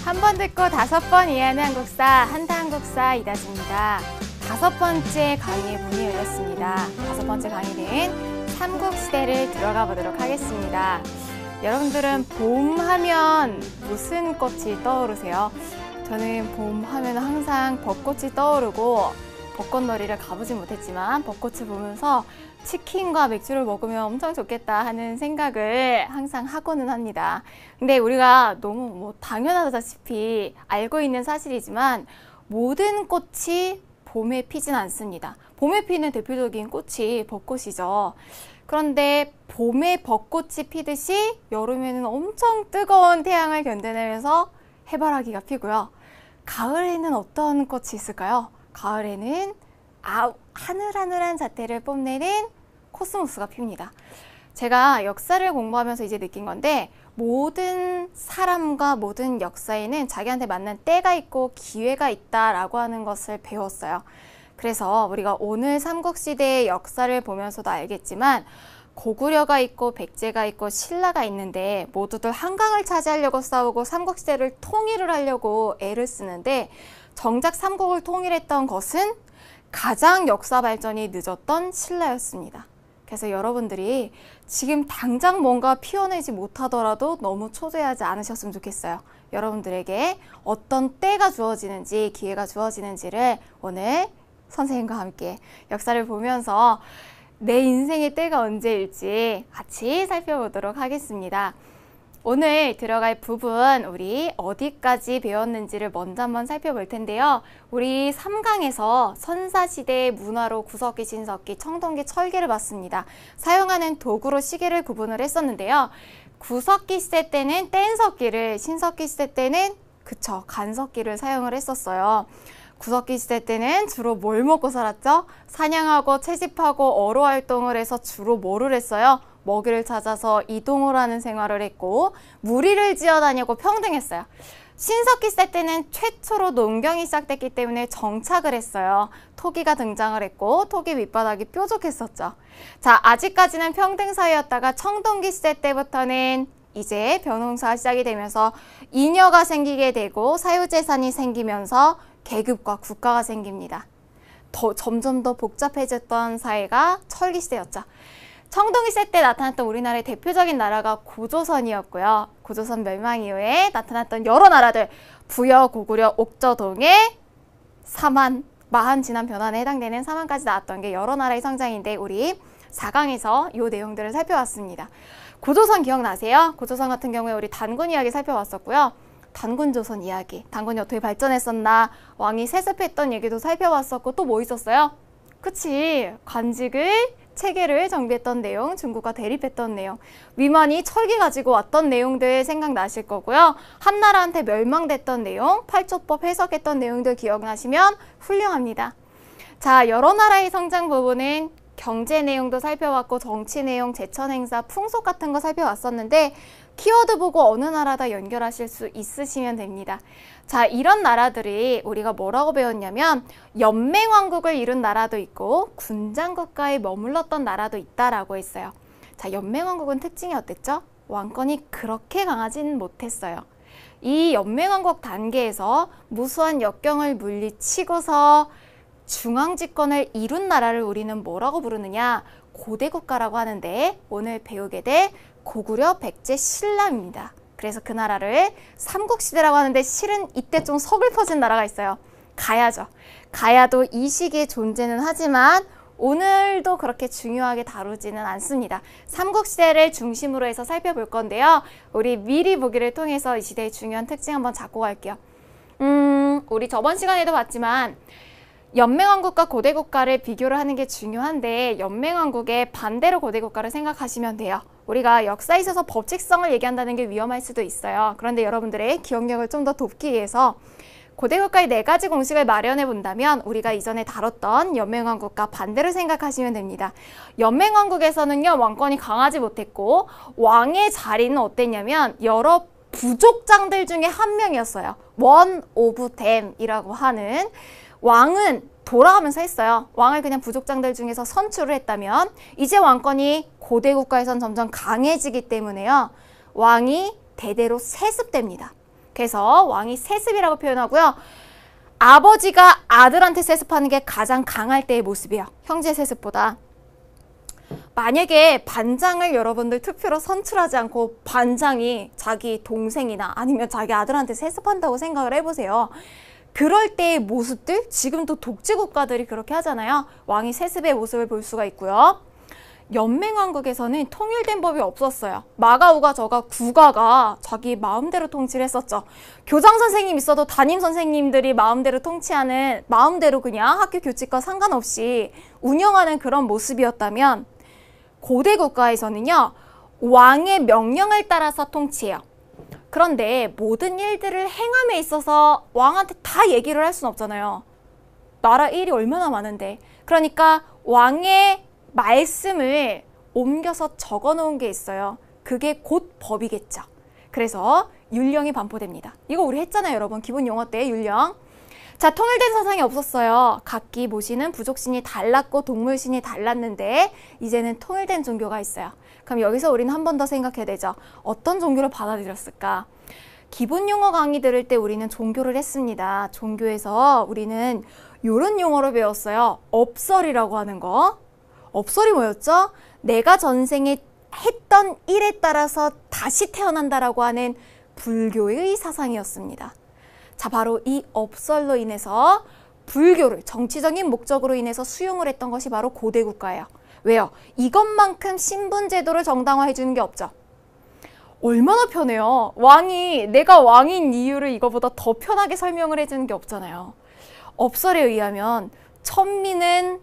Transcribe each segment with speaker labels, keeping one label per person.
Speaker 1: 한 번 듣고 5번 이해하는 한국사, 한다 한국사 이다지입니다. 5번째 강의에 문이 열렸습니다. 5번째 강의는 삼국시대를 들어가 보도록 하겠습니다. 여러분들은 봄 하면 무슨 꽃이 떠오르세요? 저는 봄 하면 항상 벚꽃이 떠오르고 벚꽃놀이를 가보진 못했지만 벚꽃을 보면서 치킨과 맥주를 먹으면 엄청 좋겠다 하는 생각을 항상 하고는 합니다. 근데 우리가 너무 당연하다시피 알고 있는 사실이지만 모든 꽃이 봄에 피진 않습니다. 봄에 피는 대표적인 꽃이 벚꽃이죠. 그런데 봄에 벚꽃이 피듯이 여름에는 엄청 뜨거운 태양을 견뎌내면서 해바라기가 피고요. 가을에는 어떤 꽃이 있을까요? 가을에는 하늘하늘한 자태를 뽐내는 코스모스가 핍니다. 제가 역사를 공부하면서 이제 느낀 건데 모든 사람과 모든 역사에는 자기한테 맞는 때가 있고 기회가 있다라고 하는 것을 배웠어요. 그래서 우리가 오늘 삼국시대의 역사를 보면서도 알겠지만 고구려가 있고 백제가 있고 신라가 있는데 모두들 한강을 차지하려고 싸우고 삼국시대를 통일을 하려고 애를 쓰는데 정작 삼국을 통일했던 것은 가장 역사 발전이 늦었던 신라였습니다. 그래서 여러분들이 지금 당장 뭔가 피워내지 못하더라도 너무 초조해하지 않으셨으면 좋겠어요. 여러분들에게 어떤 때가 주어지는지 기회가 주어지는지를 오늘 선생님과 함께 역사를 보면서 내 인생의 때가 언제일지 같이 살펴보도록 하겠습니다. 오늘 들어갈 부분 우리 어디까지 배웠는지를 먼저 한번 살펴볼 텐데요. 우리 3강에서 선사시대의 문화로 구석기, 신석기, 청동기, 철기를 봤습니다. 사용하는 도구로 시계를 구분을 했었는데요. 구석기 시대 때는 뗀석기를, 신석기 시대 때는 간석기를 사용을 했었어요. 구석기 시대 때는 주로 뭘 먹고 살았죠? 사냥하고 채집하고 어로 활동을 해서 주로 뭐를 했어요? 먹이를 찾아서 이동을 하는 생활을 했고 무리를 지어다니고 평등했어요. 신석기 시대 때는 최초로 농경이 시작됐기 때문에 정착을 했어요. 토기가 등장을 했고 토기 밑바닥이 뾰족했었죠. 자, 아직까지는 평등 사회였다가 청동기 시대 때부터는 이제 변홍사가 시작이 되면서 잉여가 생기게 되고 사유재산이 생기면서 계급과 국가가 생깁니다. 점점 더 복잡해졌던 사회가 철기 시대였죠. 청동기 시대 때 나타났던 우리나라의 대표적인 나라가 고조선이었고요. 고조선 멸망 이후에 나타났던 여러 나라들, 부여, 고구려, 옥저, 동해, 사만, 마한, 진한, 변환에 해당되는 사만까지 나왔던 게 여러 나라의 성장인데 우리 4강에서 이 내용들을 살펴봤습니다. 고조선 기억나세요? 고조선 같은 경우에 우리 단군 이야기 살펴봤었고요. 단군조선 이야기, 단군이 어떻게 발전했었나, 왕이 세습했던 얘기도 살펴봤었고 또 뭐 있었어요? 그치, 관직을 체계를 정비했던 내용, 중국과 대립했던 내용, 위만이 철기 가지고 왔던 내용들 생각나실 거고요. 한나라한테 멸망됐던 내용, 팔조법 해석했던 내용들 기억나시면 훌륭합니다. 자, 여러 나라의 성장 부분은 경제 내용도 살펴봤고 정치 내용, 제천 행사, 풍속 같은 거 살펴봤었는데 키워드 보고 어느 나라다 연결하실 수 있으시면 됩니다. 자, 이런 나라들이 우리가 뭐라고 배웠냐면 연맹왕국을 이룬 나라도 있고 군장국가에 머물렀던 나라도 있다라고 했어요. 자, 연맹왕국은 특징이 어땠죠? 왕권이 그렇게 강하진 못했어요. 이 연맹왕국 단계에서 무수한 역경을 물리치고서 중앙집권을 이룬 나라를 우리는 뭐라고 부르느냐? 고대국가라고 하는데 오늘 배우게 될 고구려, 백제, 신라입니다. 그래서 그 나라를 삼국시대라고 하는데 실은 이때 좀 서글퍼진 나라가 있어요. 가야죠. 가야도 이 시기에 존재는 하지만 오늘도 그렇게 중요하게 다루지는 않습니다. 삼국시대를 중심으로 해서 살펴볼 건데요. 우리 미리 보기를 통해서 이 시대의 중요한 특징 한번 잡고 갈게요. 우리 저번 시간에도 봤지만 연맹왕국과 고대국가를 비교를 하는 게 중요한데 연맹왕국의 반대로 고대국가를 생각하시면 돼요. 우리가 역사에 있어서 법칙성을 얘기한다는 게 위험할 수도 있어요. 그런데 여러분들의 기억력을 좀 더 돕기 위해서 고대국가의 4가지 공식을 마련해 본다면 우리가 이전에 다뤘던 연맹왕국과 반대로 생각하시면 됩니다. 연맹왕국에서는요, 왕권이 강하지 못했고 왕의 자리는 어땠냐면 여러 부족장들 중에 한 명이었어요. one of them이라고 하는 왕은 돌아가면서 했어요. 왕을 그냥 부족장들 중에서 선출을 했다면 이제 왕권이 고대국가에선 점점 강해지기 때문에요. 왕이 대대로 세습됩니다. 그래서 왕이 세습이라고 표현하고요. 아버지가 아들한테 세습하는 게 가장 강할 때의 모습이에요. 형제 세습보다. 만약에 반장을 여러분들 투표로 선출하지 않고 반장이 자기 동생이나 아니면 자기 아들한테 세습한다고 생각을 해보세요. 그럴 때의 모습들, 지금도 독재국가들이 그렇게 하잖아요. 왕이 세습의 모습을 볼 수가 있고요. 연맹왕국에서는 통일된 법이 없었어요. 마가우가 저가 국가가 자기 마음대로 통치를 했었죠. 교장 선생님 있어도 담임 선생님들이 마음대로 통치하는, 마음대로 그냥 학교 규칙과 상관없이 운영하는 그런 모습이었다면 고대 국가에서는요, 왕의 명령을 따라서 통치해요. 그런데 모든 일들을 행함에 있어서 왕한테 다 얘기를 할 수는 없잖아요. 나라 일이 얼마나 많은데. 그러니까 왕의 말씀을 옮겨서 적어 놓은 게 있어요. 그게 곧 법이겠죠. 그래서 율령이 반포됩니다. 이거 우리 했잖아요, 여러분. 기본 용어 때 율령. 자, 통일된 사상이 없었어요. 각기 모시는 부족신이 달랐고 동물신이 달랐는데 이제는 통일된 종교가 있어요. 그럼 여기서 우리는 한 번 더 생각해야 되죠. 어떤 종교를 받아들였을까? 기본 용어 강의 들을 때 우리는 종교를 했습니다. 종교에서 우리는 이런 용어를 배웠어요. 업설이라고 하는 거. 업설이 뭐였죠? 내가 전생에 했던 일에 따라서 다시 태어난다라고 하는 불교의 사상이었습니다. 자, 바로 이 업설로 인해서 불교를 정치적인 목적으로 인해서 수용을 했던 것이 바로 고대 국가예요. 왜요? 이것만큼 신분제도를 정당화해 주는 게 없죠. 얼마나 편해요. 왕이, 내가 왕인 이유를 이거보다 더 편하게 설명을 해주는 게 없잖아요. 업설에 의하면 천민은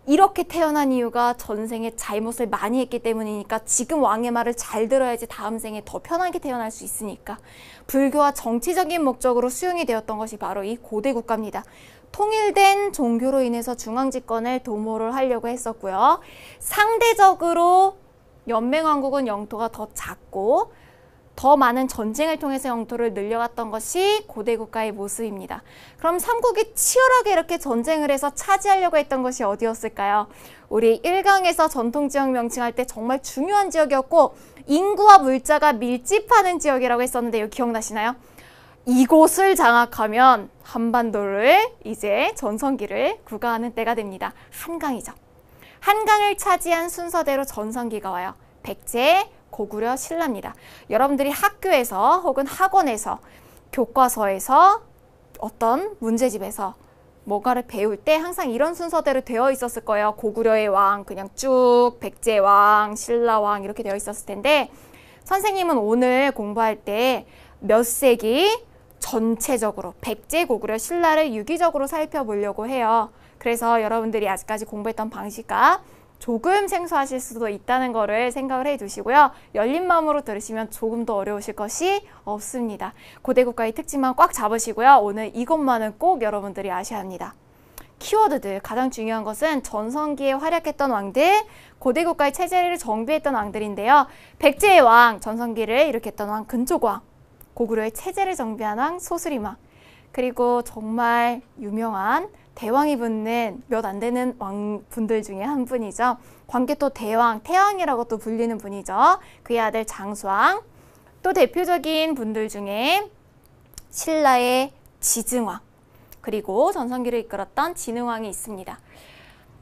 Speaker 1: 이렇게 태어난 이유가 전생에 잘못을 많이 했기 때문이니까 지금 왕의 말을 잘 들어야지 다음 생에 더 편하게 태어날 수 있으니까 불교와 정치적인 목적으로 수용이 되었던 것이 바로 이 고대 국가입니다. 통일된 종교로 인해서 중앙집권을 도모를 하려고 했었고요. 상대적으로 연맹왕국은 영토가 더 작고 더 많은 전쟁을 통해서 영토를 늘려갔던 것이 고대 국가의 모습입니다. 그럼 삼국이 치열하게 이렇게 전쟁을 해서 차지하려고 했던 것이 어디였을까요? 우리 1강에서 전통지역 명칭할 때 정말 중요한 지역이었고 인구와 물자가 밀집하는 지역이라고 했었는데 이거 기억나시나요? 이곳을 장악하면 한반도를 이제 전성기를 구가하는 때가 됩니다. 한강이죠. 한강을 차지한 순서대로 전성기가 와요. 백제, 고구려, 신라입니다. 여러분들이 학교에서 혹은 학원에서 교과서에서 어떤 문제집에서 뭔가를 배울 때 항상 이런 순서대로 되어 있었을 거예요. 고구려의 왕 그냥 쭉 백제 왕, 신라 왕 이렇게 되어 있었을 텐데 선생님은 오늘 공부할 때 몇 세기 전체적으로 백제, 고구려, 신라를 유기적으로 살펴보려고 해요. 그래서 여러분들이 아직까지 공부했던 방식과 조금 생소하실 수도 있다는 거를 생각을 해 두시고요. 열린 마음으로 들으시면 조금 더 어려우실 것이 없습니다. 고대 국가의 특징만 꽉 잡으시고요. 오늘 이것만은 꼭 여러분들이 아셔야 합니다. 키워드들 가장 중요한 것은 전성기에 활약했던 왕들, 고대 국가의 체제를 정비했던 왕들인데요. 백제의 왕, 전성기를 일으켰던 왕 근초고왕, 고구려의 체제를 정비한 왕 소수림왕, 그리고 정말 유명한 대왕이 붙는 몇 안 되는 왕분들 중에 한 분이죠. 광개토 대왕, 태왕이라고 또 불리는 분이죠. 그의 아들 장수왕. 또 대표적인 분들 중에 신라의 지증왕, 그리고 전성기를 이끌었던 진흥왕이 있습니다.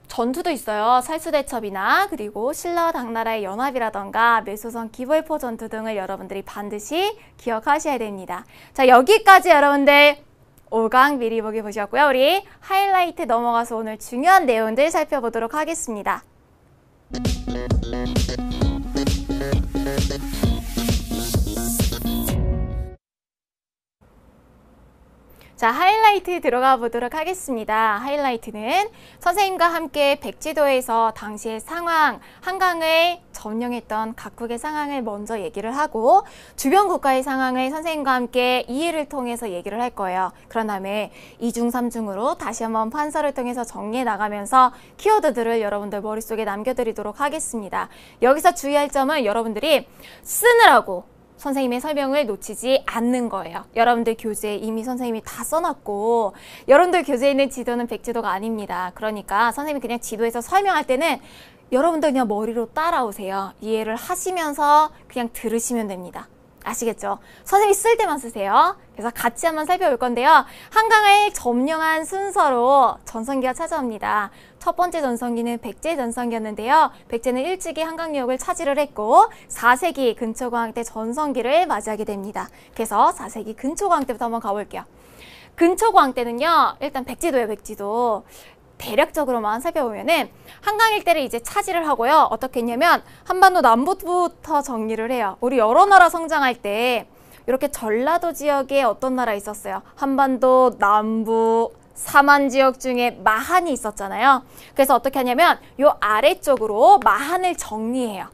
Speaker 1: 전투도 있어요. 살수대첩이나 그리고 신라와 당나라의 연합이라던가 매소선 기벌포 전투 등을 여러분들이 반드시 기억하셔야 됩니다. 자, 여기까지 여러분들 5강 미리 보기 보셨고요. 우리 하이라이트 넘어가서 오늘 중요한 내용들 살펴보도록 하겠습니다. 자, 하이라이트 들어가 보도록 하겠습니다. 하이라이트는 선생님과 함께 백지도에서 당시의 상황, 한강을 점령했던 각국의 상황을 먼저 얘기를 하고 주변 국가의 상황을 선생님과 함께 이해를 통해서 얘기를 할 거예요. 그런 다음에 2중, 3중으로 다시 한번 판서를 통해서 정리해 나가면서 키워드들을 여러분들 머릿속에 남겨드리도록 하겠습니다. 여기서 주의할 점은 여러분들이 쓰느라고 선생님의 설명을 놓치지 않는 거예요. 여러분들 교재에 이미 선생님이 다 써놨고 여러분들 교재에 있는 지도는 백지도가 아닙니다. 그러니까 선생님이 그냥 지도에서 설명할 때는 여러분들 그냥 머리로 따라오세요. 이해를 하시면서 그냥 들으시면 됩니다. 아시겠죠? 선생님이 쓸 때만 쓰세요. 그래서 같이 한번 살펴볼 건데요. 한강을 점령한 순서로 전성기가 찾아옵니다. 첫 번째 전성기는 백제 전성기였는데요. 백제는 일찍이 한강역을 차지를 했고 4세기 근초고왕 때 전성기를 맞이하게 됩니다. 그래서 4세기 근초고왕 때부터 한번 가볼게요. 근초고왕 때는요. 일단 백제도예요. 백제도. 대략적으로만 살펴보면은 한강 일대를 이제 차지를 하고요. 어떻게 했냐면 한반도 남부부터 정리를 해요. 우리 여러 나라 성장할 때 이렇게 전라도 지역에 어떤 나라 있었어요? 한반도 남부 삼한 지역 중에 마한이 있었잖아요. 그래서 어떻게 하냐면 요 아래쪽으로 마한을 정리해요.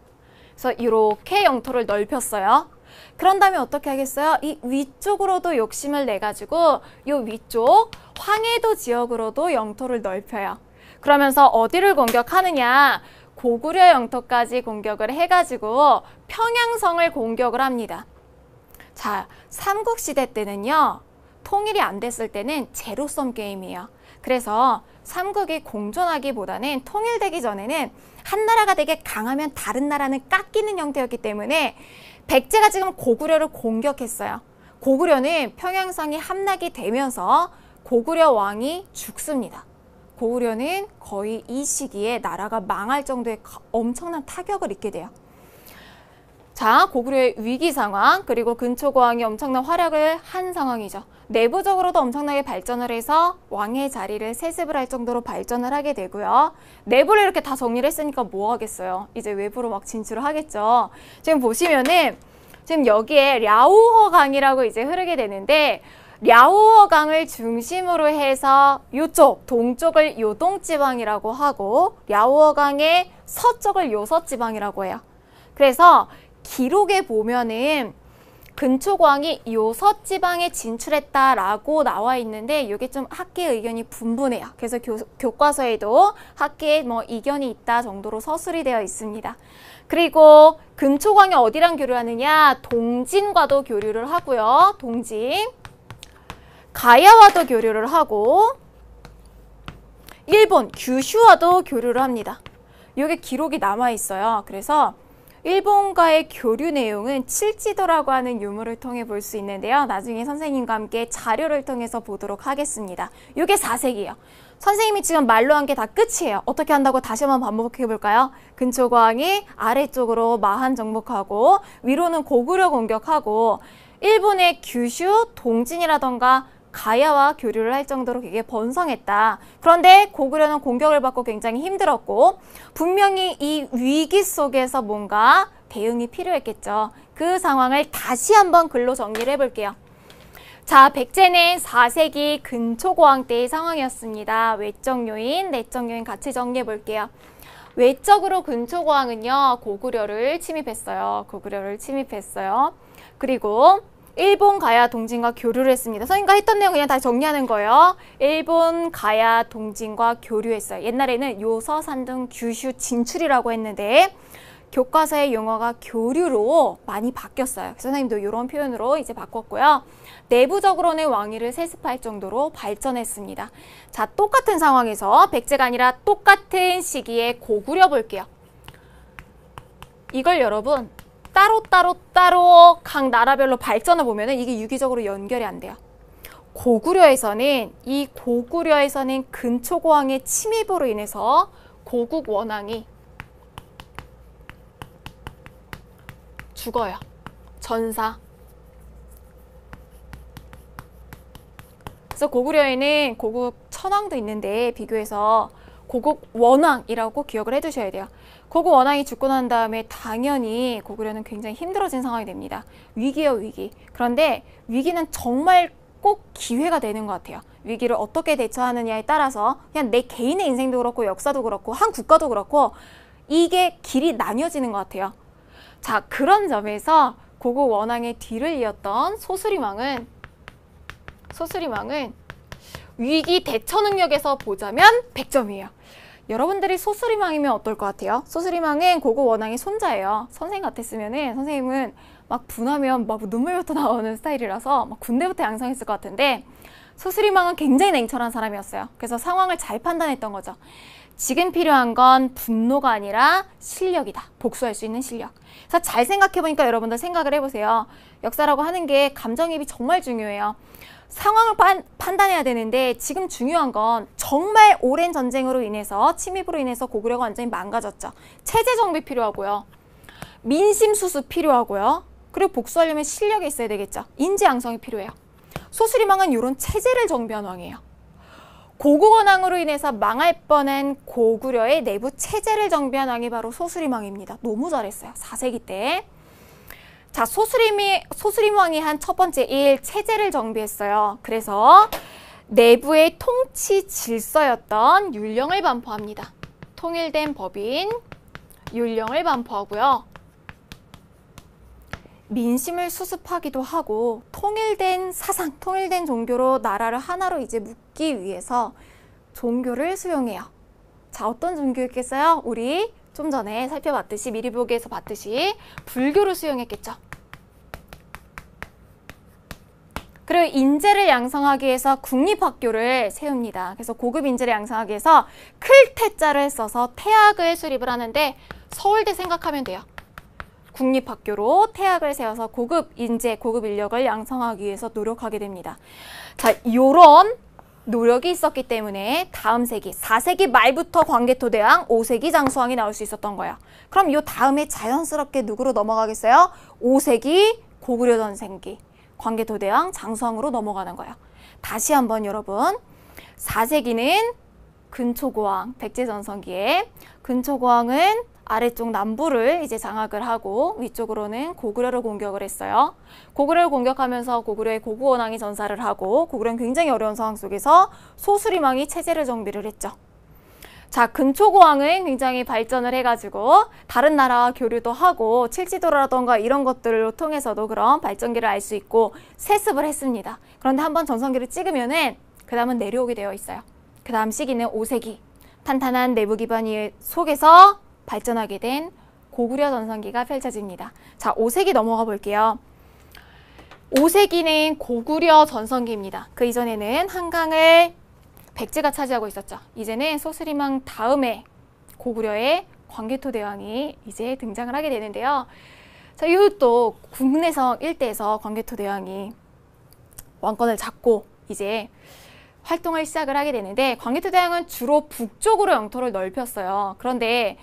Speaker 1: 그래서 이렇게 영토를 넓혔어요. 그런 다음에 어떻게 하겠어요? 이 위쪽으로도 욕심을 내가지고 요 위쪽 황해도 지역으로도 영토를 넓혀요. 그러면서 어디를 공격하느냐? 고구려 영토까지 공격을 해가지고 평양성을 공격을 합니다. 자, 삼국시대 때는요. 통일이 안 됐을 때는 제로섬 게임이에요. 그래서 삼국이 공존하기보다는 통일되기 전에는 한 나라가 되게 강하면 다른 나라는 깎이는 형태였기 때문에 백제가 지금 고구려를 공격했어요. 고구려는 평양성이 함락이 되면서 고구려 왕이 죽습니다. 고구려는 거의 이 시기에 나라가 망할 정도의 엄청난 타격을 입게 돼요. 자, 고구려의 위기 상황, 그리고 근초고왕이 엄청난 활약을 한 상황이죠. 내부적으로도 엄청나게 발전을 해서 왕의 자리를 세습을 할 정도로 발전을 하게 되고요. 내부를 이렇게 다 정리를 했으니까 뭐 하겠어요? 이제 외부로 막 진출을 하겠죠. 지금 보시면은 지금 여기에 랴오허강이라고 이제 흐르게 되는데 랴오허강을 중심으로 해서 이쪽 동쪽을 요동지방이라고 하고 랴오허강의 서쪽을 요서지방이라고 해요. 그래서 기록에 보면은 근초고왕이 요서지방에 진출했다라고 나와 있는데 이게 좀 학계의 의견이 분분해요. 그래서 교과서에도 학계에 뭐 이견이 있다 정도로 서술이 되어 있습니다. 그리고 근초고왕이 어디랑 교류하느냐? 동진과도 교류를 하고요. 동진. 가야와도 교류를 하고 일본 규슈와도 교류를 합니다. 이게 기록이 남아 있어요. 그래서 일본과의 교류 내용은 칠지도라고 하는 유물을 통해 볼 수 있는데요. 나중에 선생님과 함께 자료를 통해서 보도록 하겠습니다. 이게 4세기예요. 선생님이 지금 말로 한 게 다 끝이에요. 어떻게 한다고 다시 한번 반복해 볼까요? 근초고왕이 아래쪽으로 마한 정복하고 위로는 고구려 공격하고 일본의 규슈, 동진이라던가 가야와 교류를 할 정도로 되게 번성했다. 그런데 고구려는 공격을 받고 굉장히 힘들었고 분명히 이 위기 속에서 뭔가 대응이 필요했겠죠. 그 상황을 다시 한번 글로 정리를 해볼게요. 자, 백제는 4세기 근초고왕 때의 상황이었습니다. 외적 요인, 내적 요인 같이 정리해 볼게요. 외적으로 근초고왕은요, 고구려를 침입했어요. 고구려를 침입했어요. 그리고 일본, 가야, 동진과 교류를 했습니다. 선생님과 했던 내용 그냥 다 정리하는 거예요. 일본, 가야, 동진과 교류했어요. 옛날에는 요서, 산둥, 규슈 진출이라고 했는데 교과서의 용어가 교류로 많이 바뀌었어요. 그래서 선생님도 이런 표현으로 이제 바꿨고요. 내부적으로는 왕위를 세습할 정도로 발전했습니다. 자, 똑같은 상황에서 백제가 아니라 똑같은 시기에 고구려 볼게요. 이걸 여러분 따로 각 나라별로 발전을 보면은 이게 유기적으로 연결이 안 돼요. 고구려에서는 근초고왕의 침입으로 인해서 고국 원왕이 죽어요. 전사. 그래서 고구려에는 고국 천왕도 있는데 비교해서 고국 원왕이라고 기억을 해두셔야 돼요. 고국 원왕이 죽고 난 다음에 당연히 고구려는 굉장히 힘들어진 상황이 됩니다. 위기예요, 위기. 그런데 위기는 정말 꼭 기회가 되는 것 같아요. 위기를 어떻게 대처하느냐에 따라서 그냥 내 개인의 인생도 그렇고 역사도 그렇고 한 국가도 그렇고 이게 길이 나뉘어지는 것 같아요. 자, 그런 점에서 고국 원왕의 뒤를 이었던 소수림왕은 위기 대처 능력에서 보자면 100점이에요. 여러분들이 소수림왕이면 어떨 것 같아요? 소수림왕은 고국 원왕의 손자예요. 선생님 같았으면은 선생님은 막 분하면 막 눈물부터 나오는 스타일이라서 막 군대부터 양성했을 것 같은데 소수림왕은 굉장히 냉철한 사람이었어요. 그래서 상황을 잘 판단했던 거죠. 지금 필요한 건 분노가 아니라 실력이다. 복수할 수 있는 실력. 그래서 잘 생각해보니까 여러분들 생각을 해보세요. 역사라고 하는 게 감정이입이 정말 중요해요. 상황을 판단해야 되는데 지금 중요한 건 정말 오랜 전쟁으로 인해서 침입으로 인해서 고구려가 완전히 망가졌죠. 체제 정비 필요하고요. 민심 수습 필요하고요. 그리고 복수하려면 실력이 있어야 되겠죠. 인재 양성이 필요해요. 소수리망은 이런 체제를 정비한 왕이에요. 고구원왕으로 인해서 망할 뻔한 고구려의 내부 체제를 정비한 왕이 바로 소수리망입니다. 너무 잘했어요. 4세기 때. 자, 소수림왕이 한 첫 번째 일, 체제를 정비했어요. 그래서 내부의 통치 질서였던 율령을 반포합니다. 통일된 법인 율령을 반포하고요. 민심을 수습하기도 하고 통일된 사상, 통일된 종교로 나라를 하나로 이제 묶기 위해서 종교를 수용해요. 자, 어떤 종교였겠어요? 우리 좀 전에 살펴봤듯이 미리 보기에서 봤듯이 불교를 수용했겠죠. 그리고 인재를 양성하기 위해서 국립학교를 세웁니다. 그래서 고급 인재를 양성하기 위해서 클태자를 써서 태학을 수립을 하는데 서울대 생각하면 돼요. 국립학교로 태학을 세워서 고급 인재, 고급 인력을 양성하기 위해서 노력하게 됩니다. 자, 요런 노력이 있었기 때문에 다음 세기, 4세기 말부터 광개토대왕, 5세기 장수왕이 나올 수 있었던 거예요. 그럼 요 다음에 자연스럽게 누구로 넘어가겠어요? 5세기 고구려 전생기, 광개토대왕, 장수왕으로 넘어가는 거예요. 다시 한번 여러분, 4세기는 근초고왕, 백제전성기에 근초고왕은 아래쪽 남부를 이제 장악을 하고 위쪽으로는 고구려를 공격을 했어요. 고구려를 공격하면서 고구려의 고구원왕이 전사를 하고 고구려는 굉장히 어려운 상황 속에서 소수림왕이 체제를 정비를 했죠. 자, 근초고왕은 굉장히 발전을 해가지고 다른 나라와 교류도 하고 칠지도라던가 이런 것들을 통해서도 그런 발전기를 알 수 있고 세습을 했습니다. 그런데 한번 전성기를 찍으면은 그 다음은 내려오게 되어 있어요. 그 다음 시기는 5세기. 탄탄한 내부 기반 속에서 발전하게 된 고구려 전성기가 펼쳐집니다. 자, 5세기 넘어가 볼게요. 5세기는 고구려 전성기입니다. 그 이전에는 한강을 백제가 차지하고 있었죠. 이제는 소수림왕 다음에 고구려의 광개토대왕이 이제 등장을 하게 되는데요. 자, 이것도 국내성 일대에서 광개토대왕이 왕권을 잡고 이제 활동을 시작을 하게 되는데 광개토대왕은 주로 북쪽으로 영토를 넓혔어요. 그런데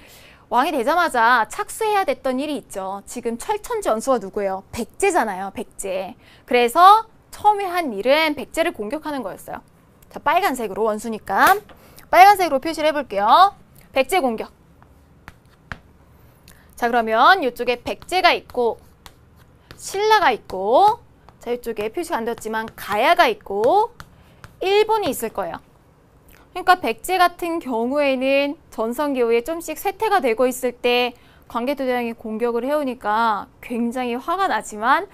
Speaker 1: 왕이 되자마자 착수해야 됐던 일이 있죠. 지금 철천지 원수가 누구예요? 백제잖아요. 백제. 그래서 처음에 한 일은 백제를 공격하는 거였어요. 자, 빨간색으로 원수니까 빨간색으로 표시를 해볼게요. 백제 공격. 자, 그러면 이쪽에 백제가 있고 신라가 있고 자, 이쪽에 표시가 안 되었지만 가야가 있고 일본이 있을 거예요. 그러니까 백제 같은 경우에는 전성기 후에 좀씩 쇠퇴가 되고 있을 때 광개토대왕이 공격을 해오니까 굉장히 화가 나지만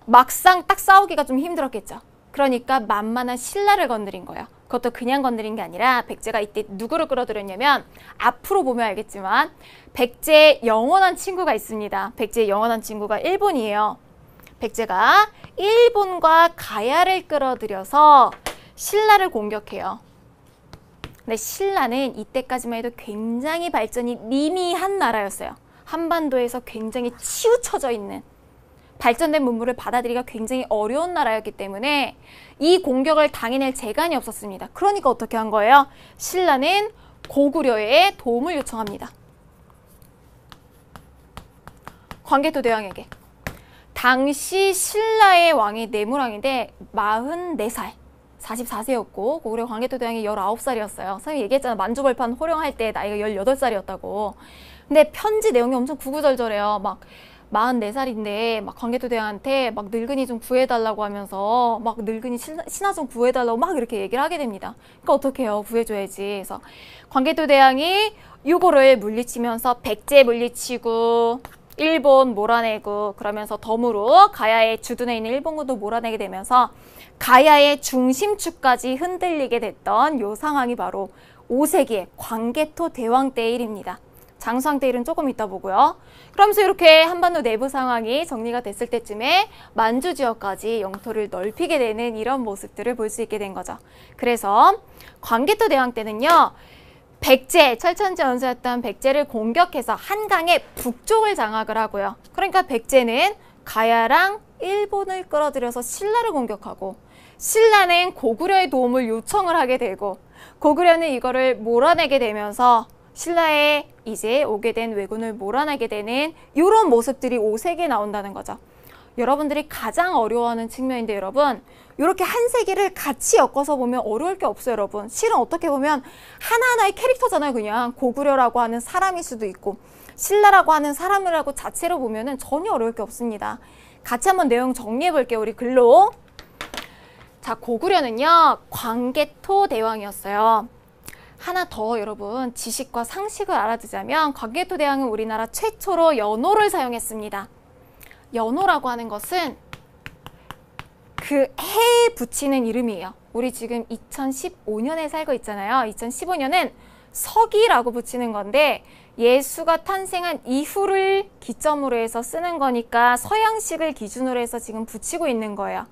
Speaker 1: 막상 딱 싸우기가 좀 힘들었겠죠. 그러니까 만만한 신라를 건드린 거예요. 그것도 그냥 건드린 게 아니라 백제가 이때 누구를 끌어들였냐면 앞으로 보면 알겠지만 백제의 영원한 친구가 있습니다. 백제의 영원한 친구가 일본이에요. 백제가 일본과 가야를 끌어들여서 신라를 공격해요. 근데 신라는 이때까지만 해도 굉장히 발전이 미미한 나라였어요. 한반도에서 굉장히 치우쳐져 있는 발전된 문물을 받아들이기가 굉장히 어려운 나라였기 때문에 이 공격을 당해낼 재간이 없었습니다. 그러니까 어떻게 한 거예요? 신라는 고구려의 도움을 요청합니다. 광개토대왕에게. 당시 신라의 왕이 내무왕인데 44살. 44세였고 고구려 광개토대왕이 19살이었어요. 선생님이 얘기했잖아. 만주벌판 호령할 때 나이가 18살이었다고. 근데 편지 내용이 엄청 구구절절해요. 막 44살인데 막 광개토대왕한테 막 늙은이 좀 구해달라고 하면서 막 늙은이 신하 좀 구해달라고 막 이렇게 얘기를 하게 됩니다. 그러니까 어떻게 해요? 구해줘야지. 그래서 광개토대왕이 요거를 물리치면서 백제 물리치고 일본 몰아내고 그러면서 덤으로 가야의 주둔해 있는 일본군도 몰아내게 되면서 가야의 중심축까지 흔들리게 됐던 요 상황이 바로 5세기의 광개토대왕 때 일입니다. 장수왕 때 일은 조금 이따 보고요. 그러면서 이렇게 한반도 내부 상황이 정리가 됐을 때쯤에 만주 지역까지 영토를 넓히게 되는 이런 모습들을 볼 수 있게 된 거죠. 그래서 광개토대왕 때는요. 백제, 철천지 원수였던 백제를 공격해서 한강의 북쪽을 장악을 하고요. 그러니까 백제는 가야랑 일본을 끌어들여서 신라를 공격하고, 신라는 고구려의 도움을 요청을 하게 되고, 고구려는 이거를 몰아내게 되면서 신라에 이제 오게 된 왜군을 몰아내게 되는 이런 모습들이 5세기에 나온다는 거죠. 여러분들이 가장 어려워하는 측면인데 여러분, 이렇게 한 세기를 같이 엮어서 보면 어려울 게 없어요, 여러분. 실은 어떻게 보면 하나하나의 캐릭터잖아요, 그냥. 고구려라고 하는 사람일 수도 있고, 신라라고 하는 사람이라고 자체로 보면은 전혀 어려울 게 없습니다. 같이 한번 내용 정리해 볼게요, 우리 글로. 자, 고구려는요, 광개토 대왕이었어요. 하나 더 여러분, 지식과 상식을 알아두자면, 광개토 대왕은 우리나라 최초로 연호를 사용했습니다. 연호라고 하는 것은 그 해에 붙이는 이름이에요. 우리 지금 2015년에 살고 있잖아요. 2015년은 서기라고 붙이는 건데, 예수가 탄생한 이후를 기점으로 해서 쓰는 거니까 서양식을 기준으로 해서 지금 붙이고 있는 거예요.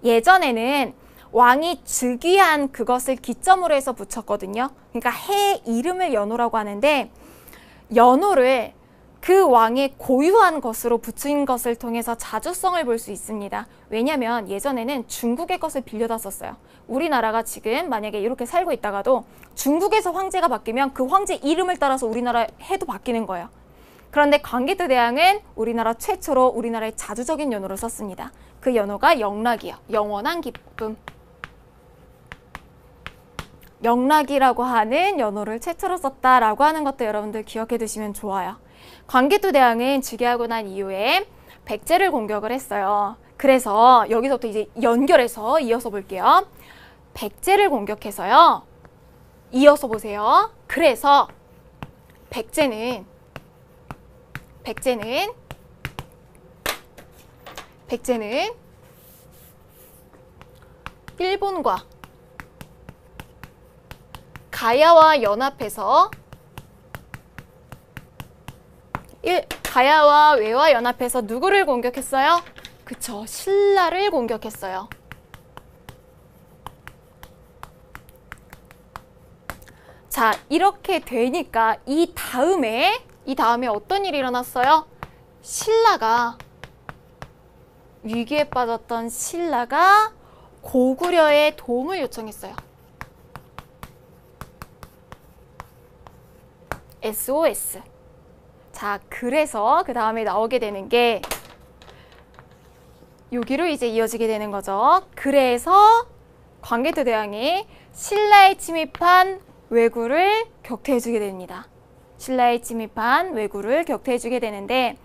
Speaker 1: 예전에는 왕이 즉위한 그것을 기점으로 해서 붙였거든요. 그러니까 해 이름을 연호라고 하는데, 연호를 그 왕의 고유한 것으로 붙인 것을 통해서 자주성을 볼 수 있습니다. 왜냐하면 예전에는 중국의 것을 빌려다 썼어요. 우리나라가 지금 만약에 이렇게 살고 있다가도 중국에서 황제가 바뀌면 그 황제 이름을 따라서 우리나라 해도 바뀌는 거예요. 그런데 광개토 대왕은 우리나라 최초로 우리나라의 자주적인 연호를 썼습니다. 그 연호가 영락이요. 영원한 기쁨. 영락이라고 하는 연호를 최초로 썼다라고 하는 것도 여러분들 기억해 두시면 좋아요. 광개토 대왕은 즉위하고 난 이후에 백제를 공격을 했어요. 그래서 여기서부터 이제 연결해서 이어서 볼게요. 백제를 공격해서요. 이어서 보세요. 그래서 백제는 일본과 가야와 연합해서 가야와 왜와 연합해서 누구를 공격했어요? 그쵸, 신라를 공격했어요. 자, 이렇게 되니까 이 다음에 어떤 일이 일어났어요? 신라가, 위기에 빠졌던 신라가 고구려의 도움을 요청했어요. SOS. 자, 그래서 그 다음에 나오게 되는 게 여기로 이제 이어지게 되는 거죠. 그래서 광개토 대왕이 신라에 침입한 왜구를 격퇴해주게 됩니다. 신라에 침입한 왜구를 격퇴해주게 되는데,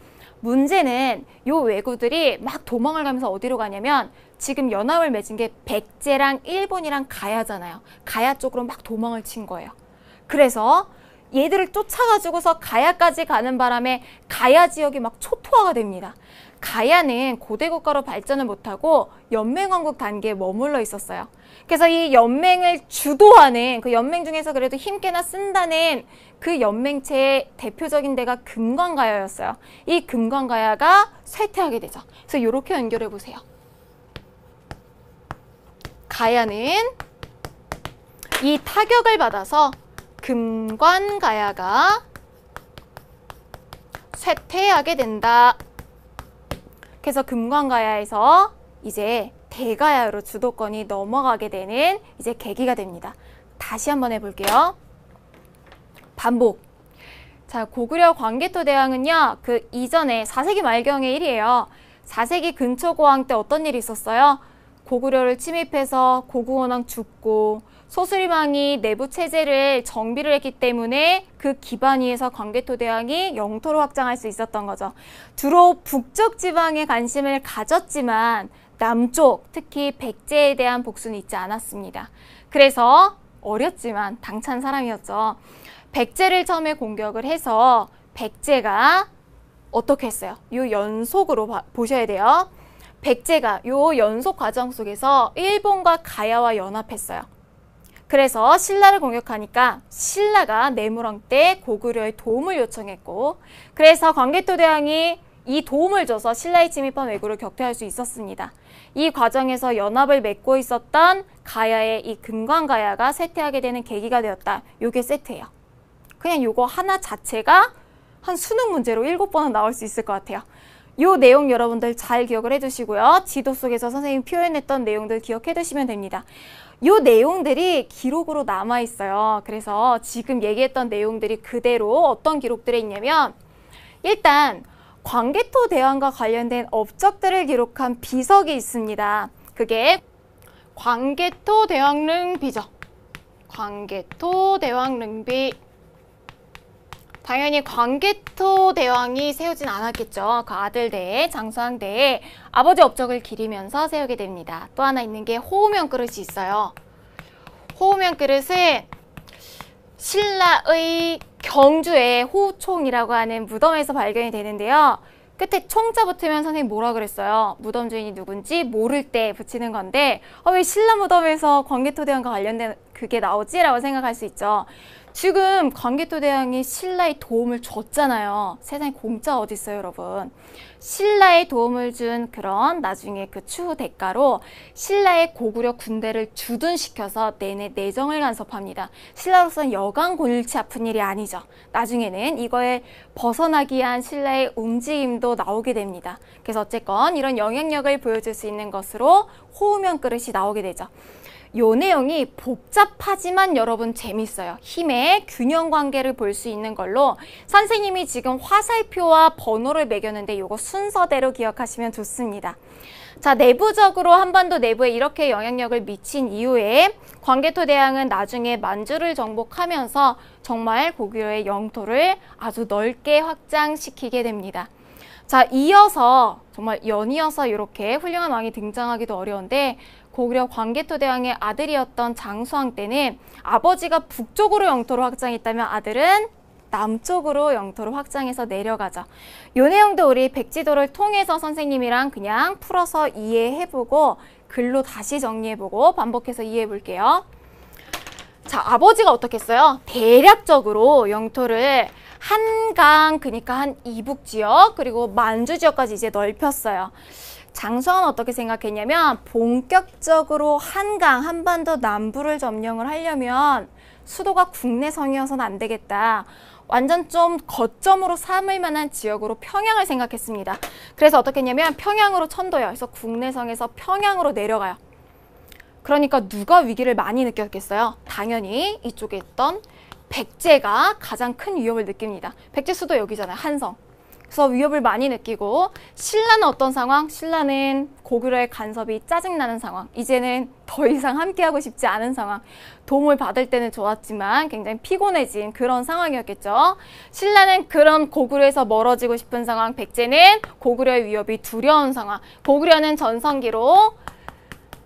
Speaker 1: 문제는 요 왜구들이 막 도망을 가면서 어디로 가냐면, 지금 연합을 맺은 게 백제랑 일본이랑 가야잖아요. 가야 쪽으로 막 도망을 친 거예요. 그래서 얘들을 쫓아가지고서 가야까지 가는 바람에 가야 지역이 막 초토화가 됩니다. 가야는 고대 국가로 발전을 못하고 연맹왕국 단계에 머물러 있었어요. 그래서 이 연맹을 주도하는, 그 연맹 중에서 그래도 힘께나 쓴다는 그 연맹체의 대표적인 데가 금관가야였어요. 이 금관가야가 쇠퇴하게 되죠. 그래서 이렇게 연결해 보세요. 가야는 이 타격을 받아서 금관가야가 쇠퇴하게 된다. 그래서 금관가야에서 이제 대가야로 주도권이 넘어가게 되는 이제 계기가 됩니다. 다시 한번 해볼게요. 반복. 자, 고구려 광개토 대왕은요, 그 이전에 4세기 말경의 일이에요. 4세기 근초고왕 때 어떤 일이 있었어요? 고구려를 침입해서 고구원왕 죽고, 소수림왕이 내부 체제를 정비를 했기 때문에 그 기반 위에서 광개토 대왕이 영토를 확장할 수 있었던 거죠. 주로 북쪽 지방에 관심을 가졌지만 남쪽, 특히 백제에 대한 복수는 있지 않았습니다. 그래서 어렸지만 당찬 사람이었죠. 백제를 처음에 공격을 해서 백제가 어떻게 했어요? 요 연속으로 보셔야 돼요. 백제가 요 연속 과정 속에서 일본과 가야와 연합했어요. 그래서 신라를 공격하니까 신라가 내무왕 때 고구려의 도움을 요청했고, 그래서 광개토 대왕이 이 도움을 줘서 신라에 침입한 왜구를 격퇴할 수 있었습니다. 이 과정에서 연합을 맺고 있었던 가야의 이 금관가야가 쇠퇴하게 되는 계기가 되었다. 요게 세트예요. 그냥 요거 하나 자체가 한 수능 문제로 7번은 나올 수 있을 것 같아요. 요 내용 여러분들 잘 기억을 해두시고요. 지도 속에서 선생님이 표현했던 내용들 기억해 두시면 됩니다. 요 내용들이 기록으로 남아있어요. 그래서 지금 얘기했던 내용들이 그대로 어떤 기록들에 있냐면 일단 광개토 대왕과 관련된 업적들을 기록한 비석이 있습니다. 그게 광개토 대왕릉비죠. 광개토 대왕릉비. 당연히 광개토 대왕이 세우진 않았겠죠. 그 아들대에 장수왕대에 아버지 업적을 기리면서 세우게 됩니다. 또 하나 있는 게 호우면 그릇이 있어요. 호우면 그릇은 신라의 경주의 호우총이라고 하는 무덤에서 발견이 되는데요. 끝에 총자 붙으면 선생님 뭐라 그랬어요? 무덤 주인이 누군지 모를 때 붙이는 건데 왜 신라 무덤에서 광개토 대왕과 관련된 그게 나오지? 라고 생각할 수 있죠. 지금 광개토 대왕이 신라의 도움을 줬잖아요. 세상에 공짜 어디 있어요, 여러분. 신라의 도움을 준 그런 나중에 그 추후 대가로 신라의 고구려 군대를 주둔시켜서 내내 내정을 간섭합니다. 신라로서는 여간 골치 아픈 일이 아니죠. 나중에는 이거에 벗어나기 위한 신라의 움직임도 나오게 됩니다. 그래서 어쨌건 이런 영향력을 보여줄 수 있는 것으로 호우면 그릇이 나오게 되죠. 요 내용이 복잡하지만 여러분 재밌어요. 힘의 균형 관계를 볼 수 있는 걸로 선생님이 지금 화살표와 번호를 매겼는데 요거 순서대로 기억하시면 좋습니다. 자, 내부적으로 한반도 내부에 이렇게 영향력을 미친 이후에 광개토 대왕은 나중에 만주를 정복하면서 정말 고구려의 영토를 아주 넓게 확장시키게 됩니다. 자, 이어서 정말 연이어서 이렇게 훌륭한 왕이 등장하기도 어려운데 고구려 광개토 대왕의 아들이었던 장수왕 때는 아버지가 북쪽으로 영토를 확장했다면 아들은 남쪽으로 영토를 확장해서 내려가죠. 요 내용도 우리 백지도를 통해서 선생님이랑 그냥 풀어서 이해해보고 글로 다시 정리해보고 반복해서 이해해볼게요. 자, 아버지가 어떻게 했어요? 대략적으로 영토를 한강, 그러니까 한 이북 지역, 그리고 만주 지역까지 이제 넓혔어요. 장수왕은 어떻게 생각했냐면 본격적으로 한강, 한반도 남부를 점령을 하려면 수도가 국내성이어서는 안 되겠다. 완전 좀 거점으로 삼을 만한 지역으로 평양을 생각했습니다. 그래서 어떻게 했냐면 평양으로 천도해요. 그래서 국내성에서 평양으로 내려가요. 그러니까 누가 위기를 많이 느꼈겠어요? 당연히 이쪽에 있던 백제가 가장 큰 위협을 느낍니다. 백제 수도 여기잖아요. 한성. 그래서 위협을 많이 느끼고 신라는 어떤 상황? 신라는 고구려의 간섭이 짜증나는 상황. 이제는 더 이상 함께하고 싶지 않은 상황. 도움을 받을 때는 좋았지만 굉장히 피곤해진 그런 상황이었겠죠. 신라는 그런 고구려에서 멀어지고 싶은 상황. 백제는 고구려의 위협이 두려운 상황. 고구려는 전성기로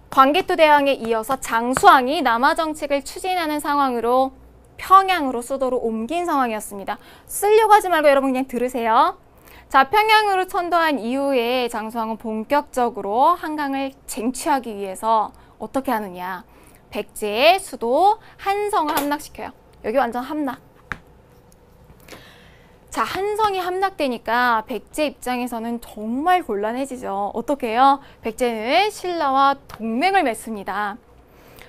Speaker 1: 광개토 대왕에 이어서 장수왕이 남하 정책을 추진하는 상황으로 평양으로 수도로 옮긴 상황이었습니다. 쓰려고 하지 말고 여러분 그냥 들으세요. 자, 평양으로 천도한 이후에 장수왕은 본격적으로 한강을 쟁취하기 위해서 어떻게 하느냐. 백제의 수도 한성을 함락시켜요. 여기 완전 함락. 자, 한성이 함락되니까 백제 입장에서는 정말 곤란해지죠. 어떻게 해요? 백제는 신라와 동맹을 맺습니다.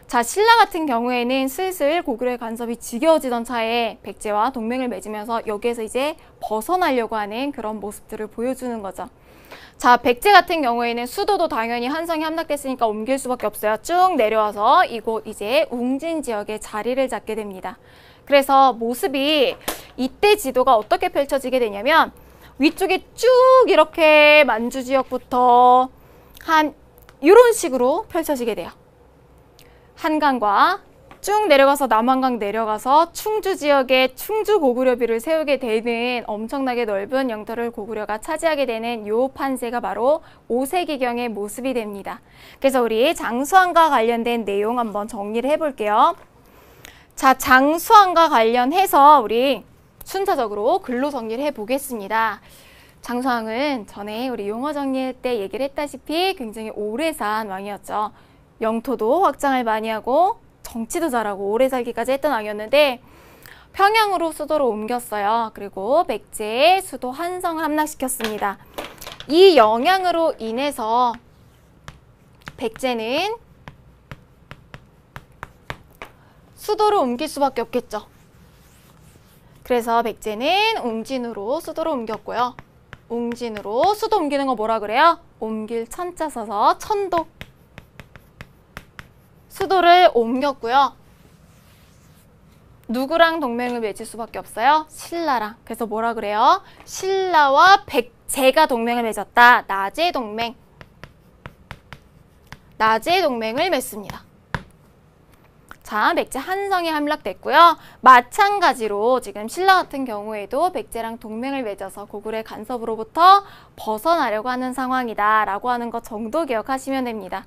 Speaker 1: 자, 신라 같은 경우에는 슬슬 고구려의 간섭이 지겨워지던 차에 백제와 동맹을 맺으면서 여기에서 이제 벗어나려고 하는 그런 모습들을 보여주는 거죠. 자, 백제 같은 경우에는 수도도 당연히 한성이 함락됐으니까 옮길 수밖에 없어요. 쭉 내려와서 이곳 이제 웅진 지역에 자리를 잡게 됩니다. 그래서 모습이 이때 지도가 어떻게 펼쳐지게 되냐면 위쪽에 쭉 이렇게 만주 지역부터 한 이런 식으로 펼쳐지게 돼요. 한강과 쭉 내려가서 남한강 내려가서 충주 지역에 충주 고구려비를 세우게 되는 엄청나게 넓은 영토를 고구려가 차지하게 되는 요 판세가 바로 5세기경의 모습이 됩니다. 그래서 우리 장수왕과 관련된 내용 한번 정리를 해볼게요. 자, 장수왕과 관련해서 우리 순차적으로 글로 정리를 해보겠습니다. 장수왕은 전에 우리 용어 정리할 때 얘기를 했다시피 굉장히 오래 산 왕이었죠. 영토도 확장을 많이 하고 정치도 잘하고 오래 살기까지 했던 왕이었는데 평양으로 수도를 옮겼어요. 그리고 백제의 수도 한성을 함락시켰습니다. 이 영향으로 인해서 백제는 수도를 옮길 수밖에 없겠죠. 그래서 백제는 웅진으로 수도로 옮겼고요. 웅진으로 수도 옮기는 거 뭐라 그래요? 옮길 천자 써서 천도. 수도를 옮겼고요. 누구랑 동맹을 맺을 수밖에 없어요? 신라랑. 그래서 뭐라 그래요? 신라와 백제가 동맹을 맺었다. 나제 동맹. 나제 동맹을 맺습니다. 자, 백제 한성이 함락됐고요. 마찬가지로 지금 신라 같은 경우에도 백제랑 동맹을 맺어서 고구려의 간섭으로부터 벗어나려고 하는 상황이다 라고 하는 것 정도 기억하시면 됩니다.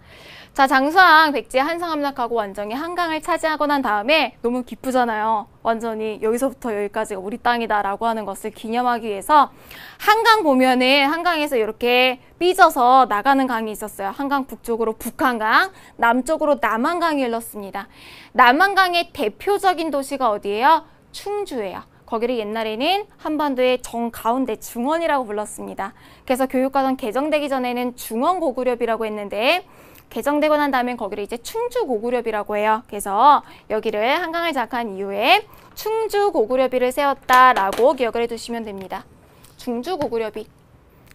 Speaker 1: 자, 장수왕 백제 한성 함락하고 완전히 한강을 차지하고 난 다음에 너무 기쁘잖아요. 완전히 여기서부터 여기까지가 우리 땅이다 라고 하는 것을 기념하기 위해서 한강 보면은 한강에서 이렇게 삐져서 나가는 강이 있었어요. 한강 북쪽으로 북한강, 남쪽으로 남한강이 흘렀습니다. 남한강의 대표적인 도시가 어디예요? 충주예요. 거기를 옛날에는 한반도의 정가운데 중원이라고 불렀습니다. 그래서 교육과정 개정되기 전에는 중원고구려비라고 했는데 개정되고 난 다음엔 거기를 이제 충주고구려비라고 해요. 그래서 여기를 한강을 장악한 이후에 충주고구려비를 세웠다라고 기억을 해두시면 됩니다. 충주고구려비.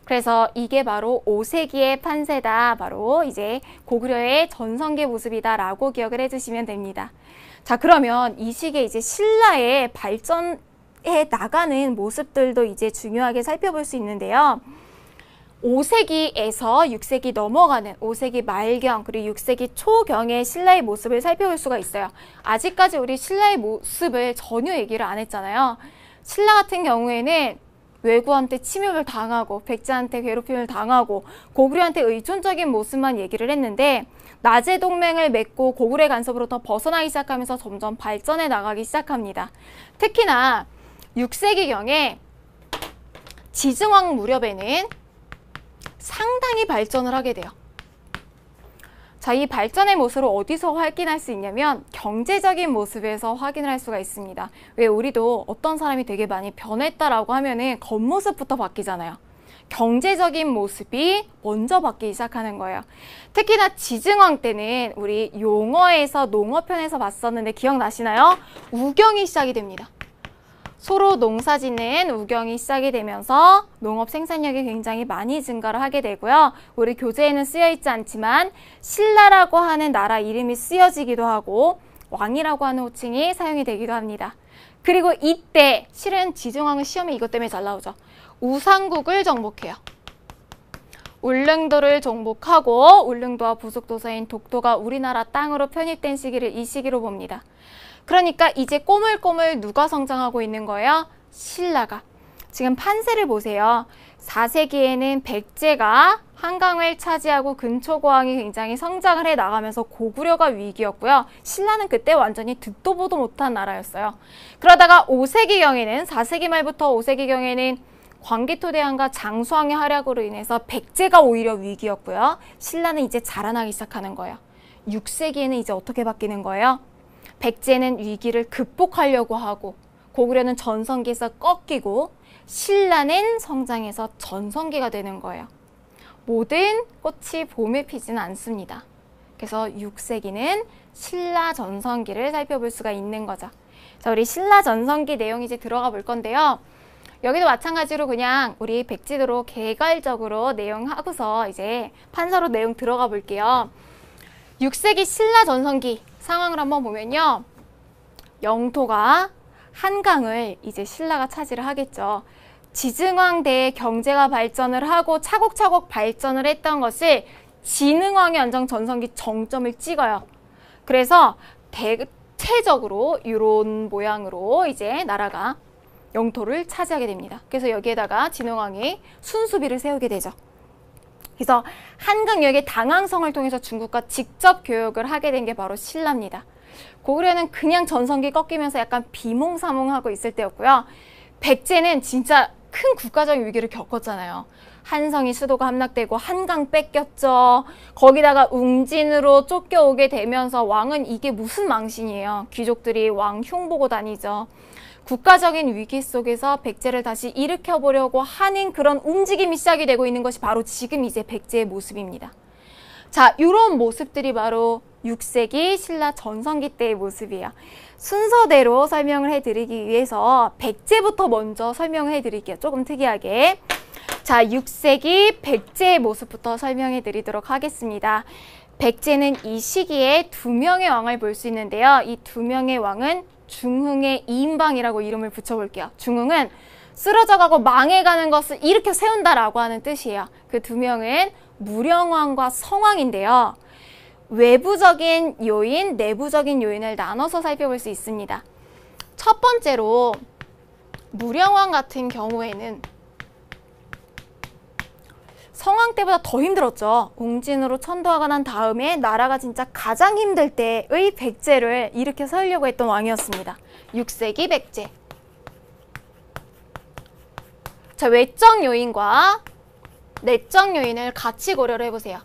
Speaker 1: 그래서 이게 바로 5세기의 판세다. 바로 이제 고구려의 전성기 모습이다라고 기억을 해주시면 됩니다. 자, 그러면 이 시기에 이제 신라의 발전해 나가는 모습들도 이제 중요하게 살펴볼 수 있는데요. 5세기에서 6세기 넘어가는 5세기 말경 그리고 6세기 초경의 신라의 모습을 살펴볼 수가 있어요. 아직까지 우리 신라의 모습을 전혀 얘기를 안 했잖아요. 신라 같은 경우에는 외구한테 침입을 당하고 백제한테 괴롭힘을 당하고 고구려한테 의존적인 모습만 얘기를 했는데 나제 동맹을 맺고 고구려의 간섭으로부터 벗어나기 시작하면서 점점 발전해 나가기 시작합니다. 특히나 6세기경에 지증왕 무렵에는 상당히 발전을 하게 돼요. 자, 이 발전의 모습을 어디서 확인할 수 있냐면 경제적인 모습에서 확인을 할 수가 있습니다. 왜 우리도 어떤 사람이 되게 많이 변했다라고 하면은 겉모습부터 바뀌잖아요. 경제적인 모습이 먼저 바뀌기 시작하는 거예요. 특히나 지증왕 때는 우리 용어에서 농어편에서 봤었는데 기억나시나요? 우경이 시작이 됩니다. 서로 농사짓는 우경이 시작이 되면서 농업 생산력이 굉장히 많이 증가를 하게 되고요. 우리 교재에는 쓰여있지 않지만 신라라고 하는 나라 이름이 쓰여지기도 하고 왕이라고 하는 호칭이 사용이 되기도 합니다. 그리고 이때 실은 지증왕은 시험에 이것 때문에 잘 나오죠. 우상국을 정복해요. 울릉도를 정복하고 울릉도와 부속도서인 독도가 우리나라 땅으로 편입된 시기를 이 시기로 봅니다. 그러니까 이제 꼬물꼬물 누가 성장하고 있는 거예요? 신라가. 지금 판세를 보세요. 4세기에는 백제가 한강을 차지하고 근초고왕이 굉장히 성장을 해 나가면서 고구려가 위기였고요. 신라는 그때 완전히 듣도 보도 못한 나라였어요. 그러다가 5세기경에는 4세기 말부터 5세기경에는 광기토대왕과 장수왕의 활약으로 인해서 백제가 오히려 위기였고요. 신라는 이제 자라나기 시작하는 거예요. 6세기에는 이제 어떻게 바뀌는 거예요? 백제는 위기를 극복하려고 하고 고구려는 전성기에서 꺾이고 신라는 성장해서 전성기가 되는 거예요. 모든 꽃이 봄에 피지는 않습니다. 그래서 6세기는 신라 전성기를 살펴볼 수가 있는 거죠. 자, 우리 신라 전성기 내용 이제 들어가 볼 건데요. 여기도 마찬가지로 그냥 우리 백지도로 개괄적으로 내용하고서 이제 판서로 내용 들어가 볼게요. 6세기 신라 전성기 상황을 한번 보면요. 영토가 한강을 이제 신라가 차지를 하겠죠. 지증왕 때 경제가 발전을 하고 차곡차곡 발전을 했던 것을 진흥왕이 완전 전성기 정점을 찍어요. 그래서 대체적으로 이런 모양으로 이제 나라가 영토를 차지하게 됩니다. 그래서 여기에다가 진흥왕이 순수비를 세우게 되죠. 그래서 한강역의 당항성을 통해서 중국과 직접 교역을 하게 된 게 바로 신라입니다. 고구려는 그냥 전성기 꺾이면서 약간 비몽사몽하고 있을 때였고요. 백제는 진짜 큰 국가적인 위기를 겪었잖아요. 한성이 수도가 함락되고 한강 뺏겼죠. 거기다가 웅진으로 쫓겨오게 되면서 왕은 이게 무슨 망신이에요. 귀족들이 왕 흉보고 다니죠. 국가적인 위기 속에서 백제를 다시 일으켜보려고 하는 그런 움직임이 시작이 되고 있는 것이 바로 지금 이제 백제의 모습입니다. 자, 이런 모습들이 바로 6세기 신라 전성기 때의 모습이에요. 순서대로 설명을 해드리기 위해서 백제부터 먼저 설명을 해드릴게요. 조금 특이하게. 자, 6세기 백제의 모습부터 설명해 드리도록 하겠습니다. 백제는 이 시기에 두 명의 왕을 볼 수 있는데요. 이 두 명의 왕은 중흥의 이인방이라고 이름을 붙여볼게요. 중흥은 쓰러져가고 망해가는 것을 일으켜 세운다라고 하는 뜻이에요. 그 두 명은 무령왕과 성왕인데요. 외부적인 요인, 내부적인 요인을 나눠서 살펴볼 수 있습니다. 첫 번째로 무령왕 같은 경우에는 성왕 때보다 더 힘들었죠. 웅진으로 천도하가 난 다음에 나라가 진짜 가장 힘들 때의 백제를 일으켜 세우려고 했던 왕이었습니다. 6세기 백제. 자, 외적 요인과 내적 요인을 같이 고려를 해보세요.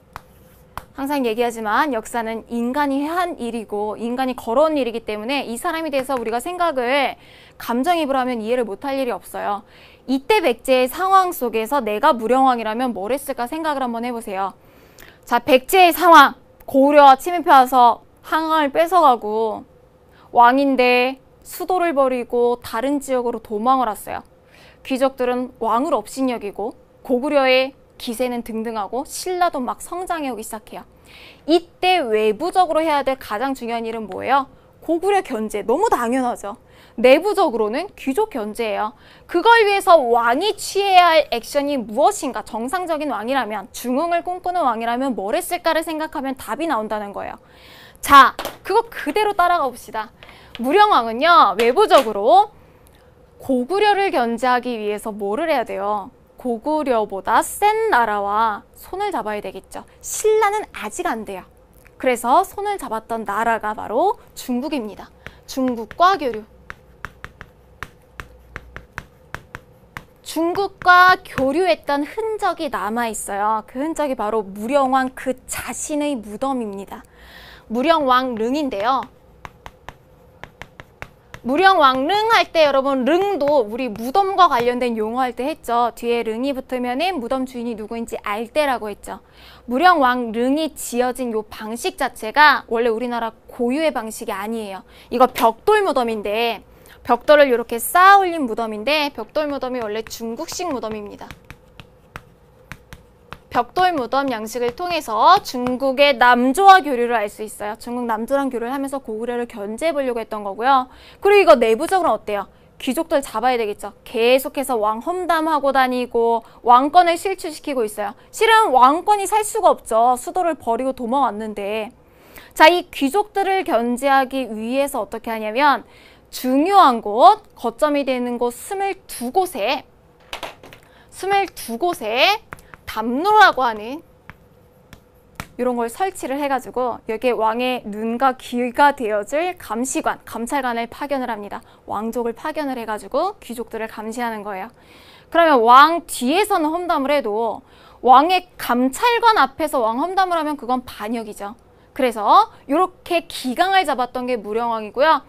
Speaker 1: 항상 얘기하지만 역사는 인간이 한 일이고 인간이 걸어온 일이기 때문에 이 사람에 대해서 우리가 생각을 감정이입을 하면 이해를 못할 일이 없어요. 이때 백제의 상황 속에서 내가 무령왕이라면 뭘 했을까 생각을 한번 해보세요. 자, 백제의 상황. 고구려가 침입해 와서 한강을 뺏어가고 왕인데 수도를 버리고 다른 지역으로 도망을 왔어요. 귀족들은 왕을 업신여기고 고구려의 기세는 등등하고 신라도 막 성장해오기 시작해요. 이때 외부적으로 해야 될 가장 중요한 일은 뭐예요? 고구려 견제. 너무 당연하죠. 내부적으로는 귀족 견제예요. 그걸 위해서 왕이 취해야 할 액션이 무엇인가? 정상적인 왕이라면, 중흥을 꿈꾸는 왕이라면 뭘 했을까를 생각하면 답이 나온다는 거예요. 자, 그거 그대로 따라가 봅시다. 무령왕은요, 외부적으로 고구려를 견제하기 위해서 뭐를 해야 돼요? 고구려보다 센 나라와 손을 잡아야 되겠죠. 신라는 아직 안 돼요. 그래서 손을 잡았던 나라가 바로 중국입니다. 중국과 교류. 중국과 교류했던 흔적이 남아있어요. 그 흔적이 바로 무령왕 그 자신의 무덤입니다. 무령왕릉인데요. 무령왕릉 할 때 여러분 릉도 우리 무덤과 관련된 용어 할 때 했죠. 뒤에 릉이 붙으면 무덤 주인이 누구인지 알 때라고 했죠. 무령왕릉이 지어진 요 방식 자체가 원래 우리나라 고유의 방식이 아니에요. 이거 벽돌 무덤인데 벽돌을 이렇게 쌓아 올린 무덤인데 벽돌 무덤이 원래 중국식 무덤입니다. 벽돌 무덤 양식을 통해서 중국의 남조와 교류를 알 수 있어요. 중국 남조랑 교류를 하면서 고구려를 견제해 보려고 했던 거고요. 그리고 이거 내부적으로 어때요? 귀족들 잡아야 되겠죠. 계속해서 왕 험담하고 다니고 왕권을 실추시키고 있어요. 실은 왕권이 살 수가 없죠. 수도를 버리고 도망왔는데. 자, 이 귀족들을 견제하기 위해서 어떻게 하냐면 중요한 곳, 거점이 되는 곳 22곳에 담로라고 하는 이런 걸 설치를 해가지고 여기에 왕의 눈과 귀가 되어줄 감시관, 감찰관을 파견을 합니다. 왕족을 파견을 해가지고 귀족들을 감시하는 거예요. 그러면 왕 뒤에서는 험담을 해도 왕의 감찰관 앞에서 왕 험담을 하면 그건 반역이죠. 그래서 이렇게 기강을 잡았던 게 무령왕이고요.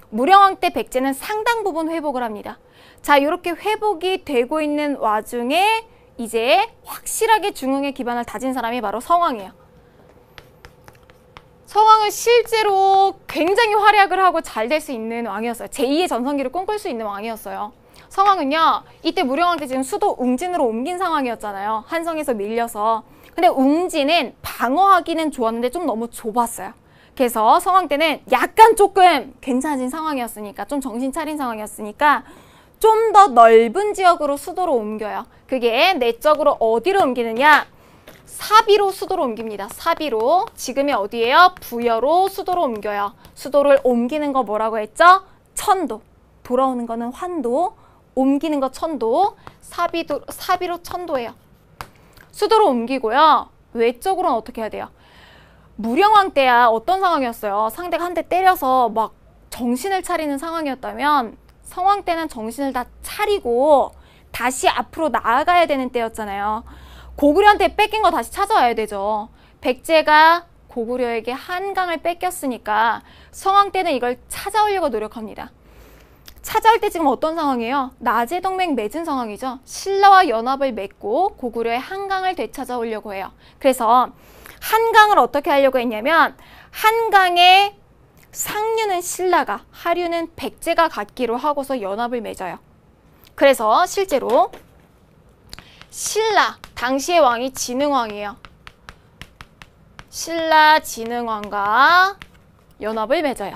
Speaker 1: 무령왕 때 백제는 상당 부분 회복을 합니다. 자, 이렇게 회복이 되고 있는 와중에 이제 확실하게 중흥의 기반을 다진 사람이 바로 성왕이에요. 성왕은 실제로 굉장히 활약을 하고 잘 될 수 있는 왕이었어요. 제2의 전성기를 꿈꿀 수 있는 왕이었어요. 성왕은요, 이때 무령왕 때 지금 수도 웅진으로 옮긴 상황이었잖아요. 한성에서 밀려서. 근데 웅진은 방어하기는 좋았는데 좀 너무 좁았어요. 그래서 성왕 때는 약간 조금 괜찮아진 상황이었으니까, 좀 정신 차린 상황이었으니까 좀 더 넓은 지역으로 수도로 옮겨요. 그게 내적으로 어디로 옮기느냐? 사비로 수도로 옮깁니다. 사비로. 지금이 어디예요? 부여로 수도로 옮겨요. 수도를 옮기는 거 뭐라고 했죠? 천도. 돌아오는 거는 환도. 옮기는 거 천도. 사비로 천도예요. 수도로 옮기고요. 외적으로는 어떻게 해야 돼요? 무령왕 때야 어떤 상황이었어요? 상대가 한 대 때려서 막 정신을 차리는 상황이었다면 성왕 때는 정신을 다 차리고 다시 앞으로 나아가야 되는 때였잖아요. 고구려한테 뺏긴 거 다시 찾아와야 되죠. 백제가 고구려에게 한강을 뺏겼으니까 성왕 때는 이걸 찾아오려고 노력합니다. 찾아올 때 지금 어떤 상황이에요? 나제 동맹 맺은 상황이죠. 신라와 연합을 맺고 고구려의 한강을 되찾아오려고 해요. 그래서 한강을 어떻게 하려고 했냐면 한강에 상류는 신라가, 하류는 백제가 갖기로 하고서 연합을 맺어요. 그래서 실제로 신라, 당시의 왕이 진흥왕이에요. 신라 진흥왕과 연합을 맺어요.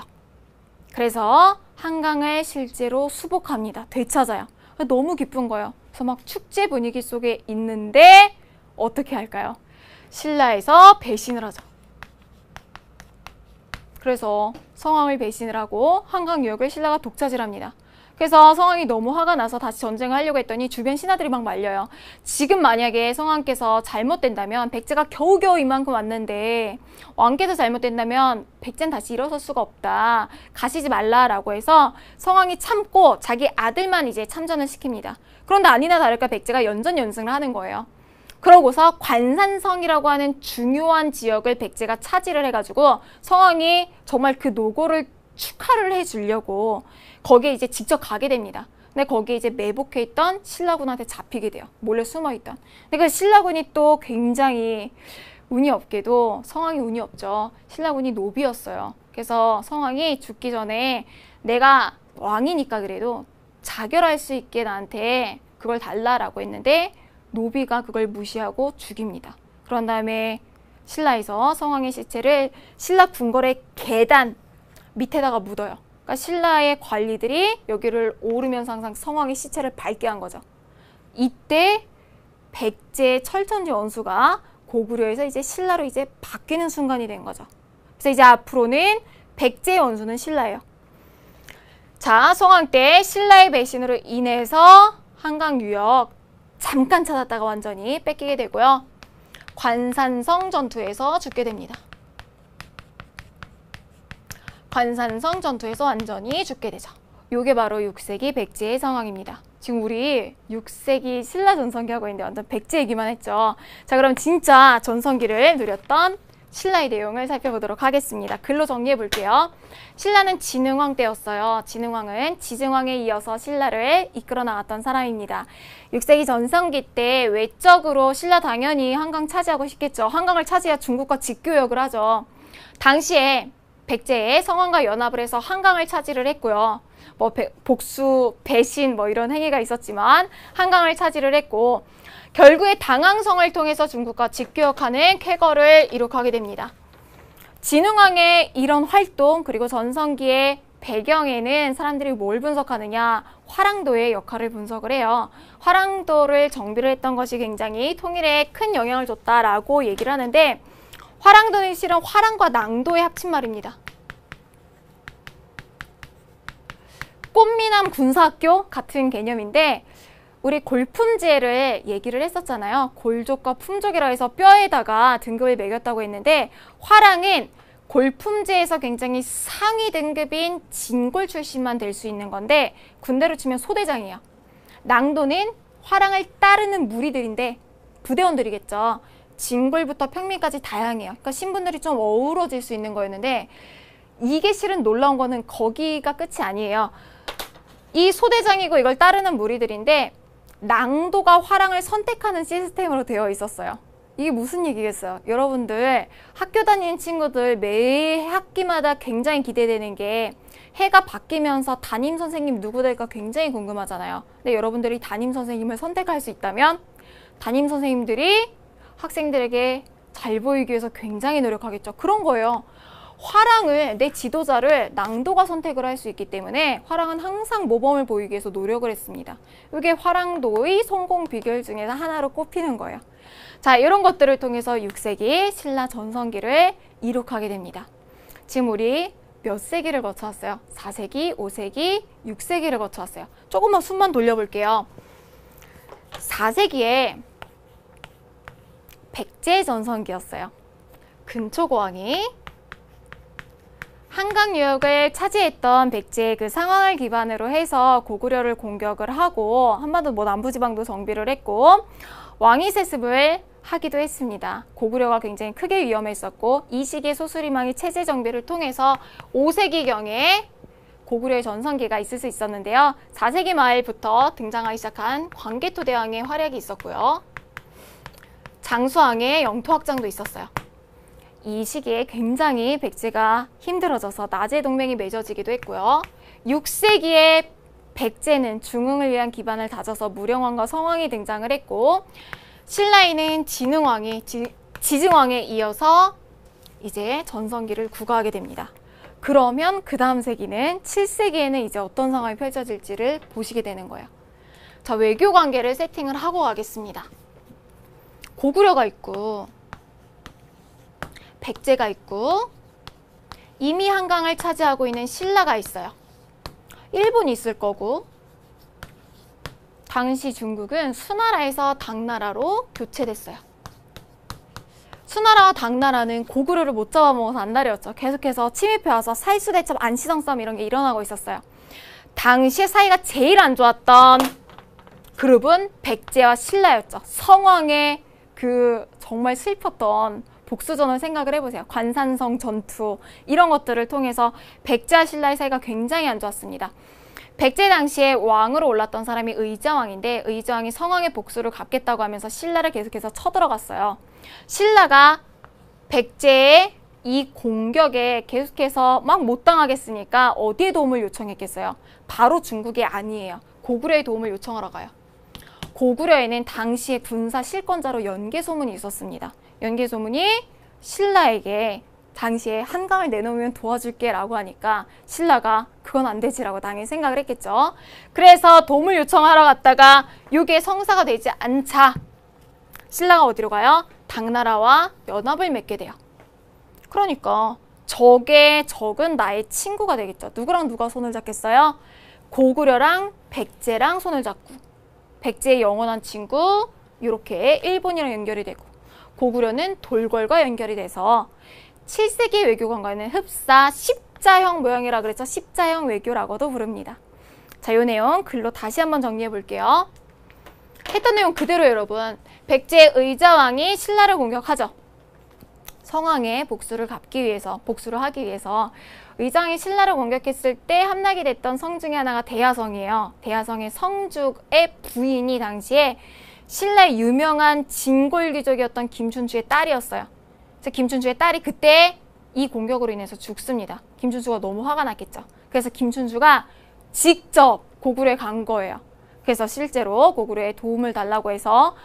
Speaker 1: 그래서 한강을 실제로 수복합니다. 되찾아요. 너무 기쁜 거예요. 그래서 막 축제 분위기 속에 있는데 어떻게 할까요? 신라에서 배신을 하죠. 그래서 성왕을 배신을 하고 한강 유역을 신라가 독차지합니다. 그래서 성왕이 너무 화가 나서 다시 전쟁을 하려고 했더니 주변 신하들이 막 말려요. 지금 만약에 성왕께서 잘못된다면 백제가 겨우겨우 이만큼 왔는데 왕께서 잘못된다면 백제는 다시 일어설 수가 없다. 가시지 말라라고 해서 성왕이 참고 자기 아들만 이제 참전을 시킵니다. 그런데 아니나 다를까 백제가 연전연승을 하는 거예요. 그러고서 관산성이라고 하는 중요한 지역을 백제가 차지를 해가지고 성왕이 정말 그 노고를 축하를 해주려고 거기에 이제 직접 가게 됩니다. 근데 거기에 이제 매복해 있던 신라군한테 잡히게 돼요. 몰래 숨어 있던. 근데 그 신라군이 또 굉장히 운이 없게도 성왕이 운이 없죠. 신라군이 노비였어요. 그래서 성왕이 죽기 전에 내가 왕이니까 그래도 자결할 수 있게 나한테 그걸 달라라고 했는데 노비가 그걸 무시하고 죽입니다. 그런 다음에 신라에서 성왕의 시체를 신라 궁궐의 계단 밑에다가 묻어요. 그러니까 신라의 관리들이 여기를 오르면서 항상 성왕의 시체를 밟게 한 거죠. 이때 백제 철천지 원수가 고구려에서 이제 신라로 이제 바뀌는 순간이 된 거죠. 그래서 이제 앞으로는 백제의 원수는 신라예요. 자, 성왕 때 신라의 배신으로 인해서 한강 유역 잠깐 찾았다가 완전히 뺏기게 되고요. 관산성 전투에서 죽게 됩니다. 관산성 전투에서 완전히 죽게 되죠. 요게 바로 6세기 백제의 상황입니다. 지금 우리 6세기 신라 전성기 하고 있는데 완전 백제 얘기만 했죠. 자, 그럼 진짜 전성기를 누렸던 신라의 내용을 살펴보도록 하겠습니다. 글로 정리해 볼게요. 신라는 진흥왕 때였어요. 진흥왕은 지증왕에 이어서 신라를 이끌어 나갔던 사람입니다. 6세기 전성기 때 외적으로 신라 당연히 한강 차지하고 싶겠죠. 한강을 차지해야 중국과 직교역을 하죠. 당시에 백제의 성왕과 연합을 해서 한강을 차지를 했고요. 뭐 복수, 배신 뭐 이런 행위가 있었지만 한강을 차지를 했고 결국에 당항성을 통해서 중국과 직교역하는 쾌거를 이룩하게 됩니다. 진흥왕의 이런 활동 그리고 전성기의 배경에는 사람들이 뭘 분석하느냐, 화랑도의 역할을 분석을 해요. 화랑도를 정비를 했던 것이 굉장히 통일에 큰 영향을 줬다라고 얘기를 하는데 화랑도는 실은 화랑과 낭도의 합친말입니다. 꽃미남 군사학교 같은 개념인데 우리 골품제를 얘기를 했었잖아요. 골족과 품족이라 해서 뼈에다가 등급을 매겼다고 했는데 화랑은 골품제에서 굉장히 상위 등급인 진골 출신만 될 수 있는 건데 군대로 치면 소대장이에요. 낭도는 화랑을 따르는 무리들인데 부대원들이겠죠. 진골부터 평민까지 다양해요. 그러니까 신분들이 좀 어우러질 수 있는 거였는데 이게 실은 놀라운 거는 거기가 끝이 아니에요. 이 소대장이고 이걸 따르는 무리들인데 낭도가 화랑을 선택하는 시스템으로 되어 있었어요. 이게 무슨 얘기겠어요? 여러분들 학교 다니는 친구들 매 학기마다 굉장히 기대되는 게 해가 바뀌면서 담임 선생님 누구 될까 굉장히 궁금하잖아요. 근데 여러분들이 담임 선생님을 선택할 수 있다면 담임 선생님들이 학생들에게 잘 보이기 위해서 굉장히 노력하겠죠. 그런 거예요. 화랑을, 내 지도자를 낭도가 선택을 할 수 있기 때문에 화랑은 항상 모범을 보이기 위해서 노력을 했습니다. 이게 화랑도의 성공 비결 중에서 하나로 꼽히는 거예요. 자, 이런 것들을 통해서 6세기 신라 전성기를 이룩하게 됩니다. 지금 우리 몇 세기를 거쳐왔어요? 4세기, 5세기, 6세기를 거쳐왔어요. 조금만 숨만 돌려볼게요. 4세기에 백제 전성기였어요. 근초고왕이 한강 유역을 차지했던 백제의 그 상황을 기반으로 해서 고구려를 공격을 하고 한반도 뭐 남부지방도 정비를 했고 왕위 세습을 하기도 했습니다. 고구려가 굉장히 크게 위험했었고 이 시기에 소수리망이 체제 정비를 통해서 5세기경에 고구려의 전성기가 있을 수 있었는데요. 4세기 말부터 등장하기 시작한 광개토대왕의 활약이 있었고요. 장수왕의 영토 확장도 있었어요. 이 시기에 굉장히 백제가 힘들어져서 나제 동맹이 맺어지기도 했고요. 6세기에 백제는 중흥을 위한 기반을 다져서 무령왕과 성왕이 등장을 했고, 신라에는 지증왕에 이어서 이제 전성기를 구가하게 됩니다. 그러면 그 다음 세기는 7세기에는 이제 어떤 상황이 펼쳐질지를 보시게 되는 거예요. 자, 외교 관계를 세팅을 하고 가겠습니다. 고구려가 있고 백제가 있고 이미 한강을 차지하고 있는 신라가 있어요. 일본이 있을 거고, 당시 중국은 수나라에서 당나라로 교체됐어요. 수나라와 당나라는 고구려를 못 잡아먹어서 안달이었죠. 계속해서 침입해와서 살수대첩, 안시성 싸움 이런 게 일어나고 있었어요. 당시에 사이가 제일 안 좋았던 그룹은 백제와 신라였죠. 성왕의 그 정말 슬펐던 복수전을 생각을 해보세요. 관산성 전투 이런 것들을 통해서 백제와 신라의 사이가 굉장히 안 좋았습니다. 백제 당시에 왕으로 올랐던 사람이 의자왕인데, 의자왕이 성왕의 복수를 갚겠다고 하면서 신라를 계속해서 쳐들어갔어요. 신라가 백제의 이 공격에 계속해서 막 못 당하겠으니까 어디에 도움을 요청했겠어요? 바로 중국이 아니에요. 고구려의 도움을 요청하러 가요. 고구려에는 당시의 군사 실권자로 연개소문이 있었습니다. 연개소문이 신라에게 당시에 한강을 내놓으면 도와줄게 라고 하니까 신라가 그건 안 되지라고 당연히 생각을 했겠죠. 그래서 도움을 요청하러 갔다가 이게 성사가 되지 않자 신라가 어디로 가요? 당나라와 연합을 맺게 돼요. 그러니까 적의 적은 나의 친구가 되겠죠. 누구랑 누가 손을 잡겠어요? 고구려랑 백제랑 손을 잡고, 백제의 영원한 친구 이렇게 일본이랑 연결이 되고, 고구려는 돌궐과 연결이 돼서 7세기 외교관과는 흡사 십자형 모형이라 그랬죠. 십자형 외교라고도 부릅니다. 자, 이 내용 글로 다시 한번 정리해 볼게요. 했던 내용 그대로 여러분. 백제 의자왕이 신라를 공격하죠. 성왕의 복수를 하기 위해서 의장이 신라를 공격했을 때 함락이 됐던 성 중에 하나가 대야성이에요. 대야성의 성죽의 부인이 당시에 신라의 유명한 진골귀족이었던 김춘추의 딸이었어요. 그래서 김춘추의 딸이 그때 이 공격으로 인해서 죽습니다. 김춘추가 너무 화가 났겠죠. 그래서 김춘추가 직접 고구려에 간 거예요. 그래서 실제로 고구려에 도움을 달라고 해서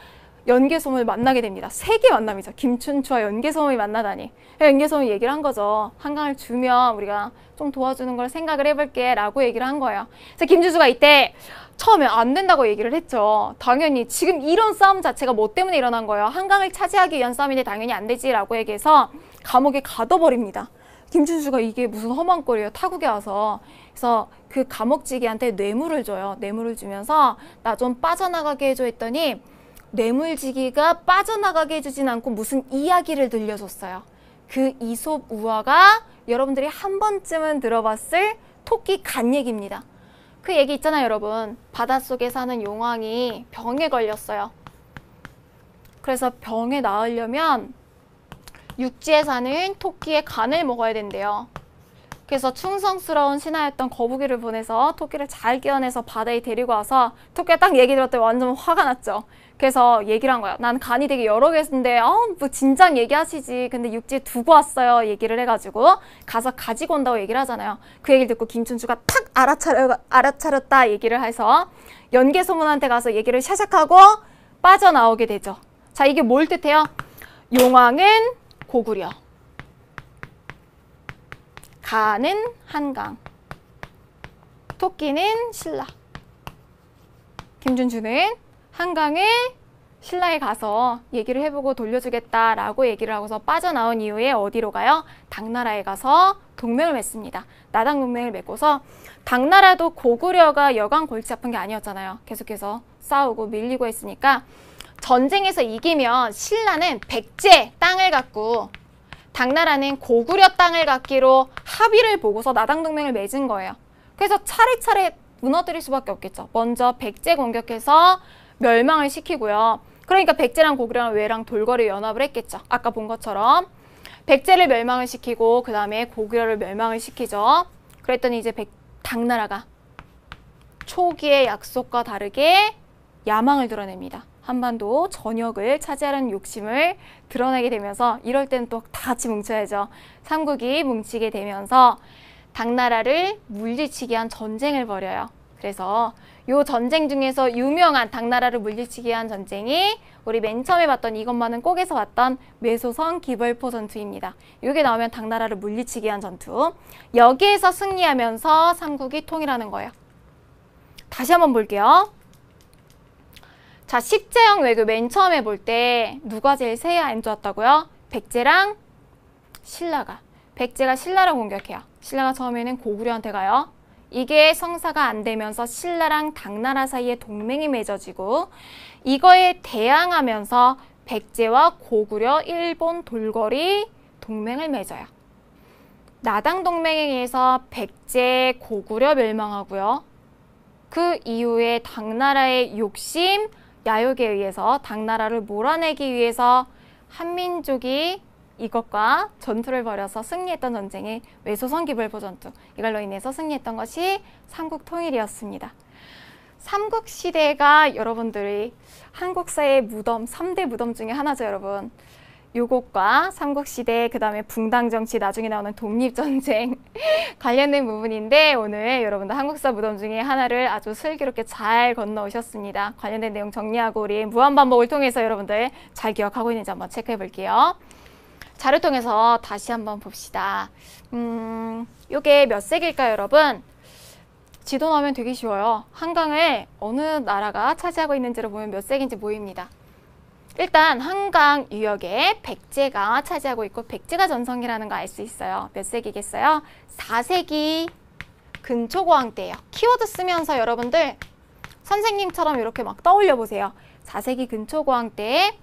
Speaker 1: 연개소문을 만나게 됩니다. 세계 만남이죠. 김춘추와 연개소문이 만나다니. 연개소문이 얘기를 한 거죠. 한강을 주면 우리가 좀 도와주는 걸 생각을 해볼게 라고 얘기를 한 거예요. 그래서 김춘추가 이때 처음에 안 된다고 얘기를 했죠. 당연히 지금 이런 싸움 자체가 뭐 때문에 일어난 거예요? 한강을 차지하기 위한 싸움인데 당연히 안 되지 라고 얘기해서 감옥에 가둬버립니다. 김춘추가 이게 무슨 험한 꼴이에요. 타국에 와서. 그래서 그 감옥지기한테 뇌물을 줘요. 뇌물을 주면서 나 좀 빠져나가게 해줘 했더니 뇌물지기가 빠져나가게 해주진 않고 무슨 이야기를 들려줬어요. 그 이솝 우화가 여러분들이 한 번쯤은 들어봤을 토끼 간 얘기입니다. 그 얘기 있잖아요, 여러분. 바닷속에 사는 용왕이 병에 걸렸어요. 그래서 병에 나으려면 육지에 사는 토끼의 간을 먹어야 된대요. 그래서 충성스러운 신하였던 거북이를 보내서 토끼를 잘 깨어내서 바다에 데리고 와서 토끼가 딱 얘기 들었더니 완전 화가 났죠. 그래서 얘기를 한 거야. 난 간이 되게 여러 개인데 뭐 진작 얘기하시지. 근데 육지에 두고 왔어요. 얘기를 해가지고 가서 가지고 온다고 얘기를 하잖아요. 그 얘기를 듣고 김춘추가 탁 알아차렸다 얘기를 해서 연개소문한테 가서 얘기를 샤샥하고 빠져나오게 되죠. 자, 이게 뭘 뜻해요? 용왕은 고구려, 간은 한강, 토끼는 신라. 김춘추는 한강을 신라에 가서 얘기를 해보고 돌려주겠다라고 얘기를 하고서 빠져나온 이후에 어디로 가요? 당나라에 가서 동맹을 맺습니다. 나당 동맹을 맺고서 당나라도 고구려가 여간 골치 아픈 게 아니었잖아요. 계속해서 싸우고 밀리고 했으니까 전쟁에서 이기면 신라는 백제 땅을 갖고 당나라는 고구려 땅을 갖기로 합의를 보고서 나당 동맹을 맺은 거예요. 그래서 차례차례 무너뜨릴 수밖에 없겠죠. 먼저 백제 공격해서 멸망을 시키고요. 그러니까 백제랑 고구려랑 외랑 돌궐이 연합을 했겠죠. 아까 본 것처럼 백제를 멸망을 시키고 그 다음에 고구려를 멸망을 시키죠. 그랬더니 이제 당나라가 초기의 약속과 다르게 야망을 드러냅니다. 한반도 전역을 차지하려는 욕심을 드러내게 되면서 이럴 때는 또 다 같이 뭉쳐야죠. 삼국이 뭉치게 되면서 당나라를 물리치기 위한 전쟁을 벌여요. 그래서 이 전쟁 중에서 유명한 당나라를 물리치기 위한 전쟁이 우리 맨 처음에 봤던 이것만은 꼭에서 봤던 매소성 기벌포 전투입니다. 이게 나오면 당나라를 물리치기 위한 전투. 여기에서 승리하면서 삼국이 통일하는 거예요. 다시 한번 볼게요. 자, 식재형 외교 맨 처음에 볼 때 누가 제일 세에 안 좋았다고요? 백제랑 신라가. 백제가 신라를 공격해요. 신라가 처음에는 고구려한테 가요. 이게 성사가 안 되면서 신라랑 당나라 사이에 동맹이 맺어지고 이거에 대항하면서 백제와 고구려, 일본, 돌고리 동맹을 맺어요. 나당 동맹에 의해서 백제, 고구려 멸망하고요. 그 이후에 당나라의 욕심, 야욕에 의해서 당나라를 몰아내기 위해서 한민족이 이것과 전투를 벌여서 승리했던 전쟁이 외소성 기벌포 전투. 이걸로 인해서 승리했던 것이 삼국통일이었습니다. 삼국시대가 여러분들이 한국사의 무덤, 3대 무덤 중에 하나죠, 여러분. 요것과 삼국시대, 그 다음에 붕당정치, 나중에 나오는 독립전쟁 관련된 부분인데 오늘 여러분들 한국사 무덤 중에 하나를 아주 슬기롭게 잘 건너오셨습니다. 관련된 내용 정리하고 우리 무한반복을 통해서 여러분들 잘 기억하고 있는지 한번 체크해 볼게요. 자료 통해서 다시 한번 봅시다. 요게 몇 세기일까요, 여러분? 지도 나오면 되게 쉬워요. 한강을 어느 나라가 차지하고 있는지를 보면 몇 세기인지 보입니다. 일단 한강 유역에 백제가 차지하고 있고 백제가 전성기라는 거 알 수 있어요. 몇 세기겠어요? 4세기 근초고왕 때예요. 키워드 쓰면서 여러분들 선생님처럼 이렇게 막 떠올려 보세요. 4세기 근초고왕 때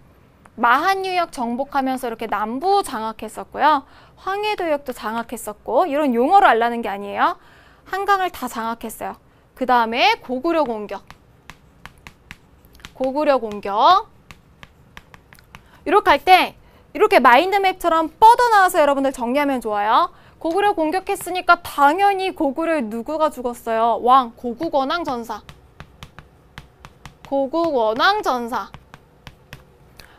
Speaker 1: 마한유역 정복하면서 이렇게 남부 장악했었고요. 황해도역도 장악했었고 이런 용어를 알라는 게 아니에요. 한강을 다 장악했어요. 그 다음에 고구려 공격. 고구려 공격. 이렇게 할 때 이렇게 마인드맵처럼 뻗어나와서 여러분들 정리하면 좋아요. 고구려 공격했으니까 당연히 고구려에 누구가 죽었어요? 왕, 고국원왕 전사. 고국원왕 전사.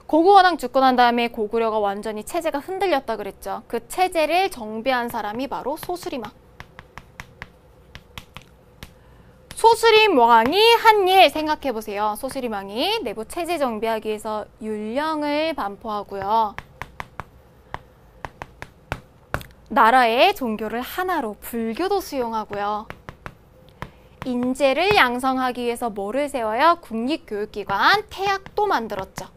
Speaker 1: 고국원왕 죽고 난 다음에 고구려가 완전히 체제가 흔들렸다 그랬죠. 그 체제를 정비한 사람이 바로 소수림왕. 소수림 왕이 한 일 생각해보세요. 소수림 왕이 내부 체제 정비하기 위해서 율령을 반포하고요. 나라의 종교를 하나로 불교도 수용하고요. 인재를 양성하기 위해서 뭐를 세워요? 국립교육기관 태학도 만들었죠.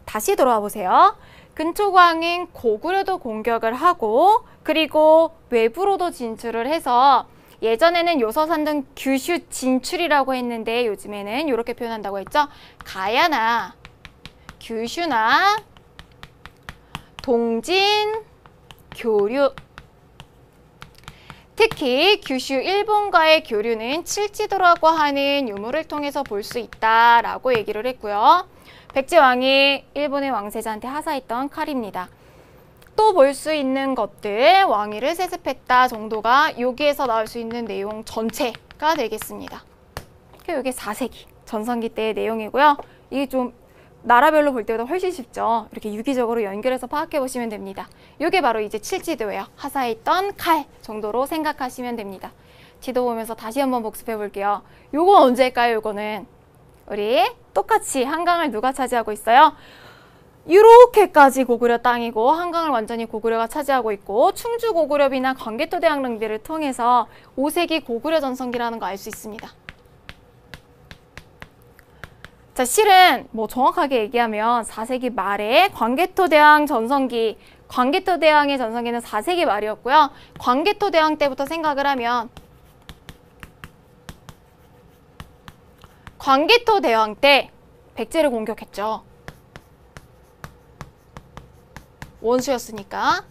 Speaker 1: 다시 돌아와 보세요. 근초고왕은 고구려도 공격을 하고 그리고 외부로도 진출을 해서 예전에는 요서산 등 규슈 진출이라고 했는데 요즘에는 이렇게 표현한다고 했죠. 가야나 규슈나 동진 교류. 특히 규슈 일본과의 교류는 칠지도라고 하는 유물을 통해서 볼 수 있다라고 얘기를 했고요. 백제왕이 일본의 왕세자한테 하사했던 칼입니다. 또 볼 수 있는 것들, 왕위를 세습했다 정도가 여기에서 나올 수 있는 내용 전체가 되겠습니다. 이게 4세기 전성기 때의 내용이고요. 이게 좀 나라별로 볼 때보다 훨씬 쉽죠. 이렇게 유기적으로 연결해서 파악해 보시면 됩니다. 이게 바로 이제 칠지도예요. 하사했던 칼 정도로 생각하시면 됩니다. 지도 보면서 다시 한번 복습해 볼게요. 요건 언제일까요? 요거는 우리 똑같이 한강을 누가 차지하고 있어요? 이렇게까지 고구려 땅이고 한강을 완전히 고구려가 차지하고 있고 충주 고구려비나 광개토대왕 등비를 통해서 5세기 고구려 전성기라는 거 알 수 있습니다. 자, 실은 뭐 정확하게 얘기하면 4세기 말에 광개토대왕 전성기, 광개토대왕의 전성기는 4세기 말이었고요. 광개토대왕 때부터 생각을 하면 광개토대왕 때 백제를 공격했죠. 원수였으니까.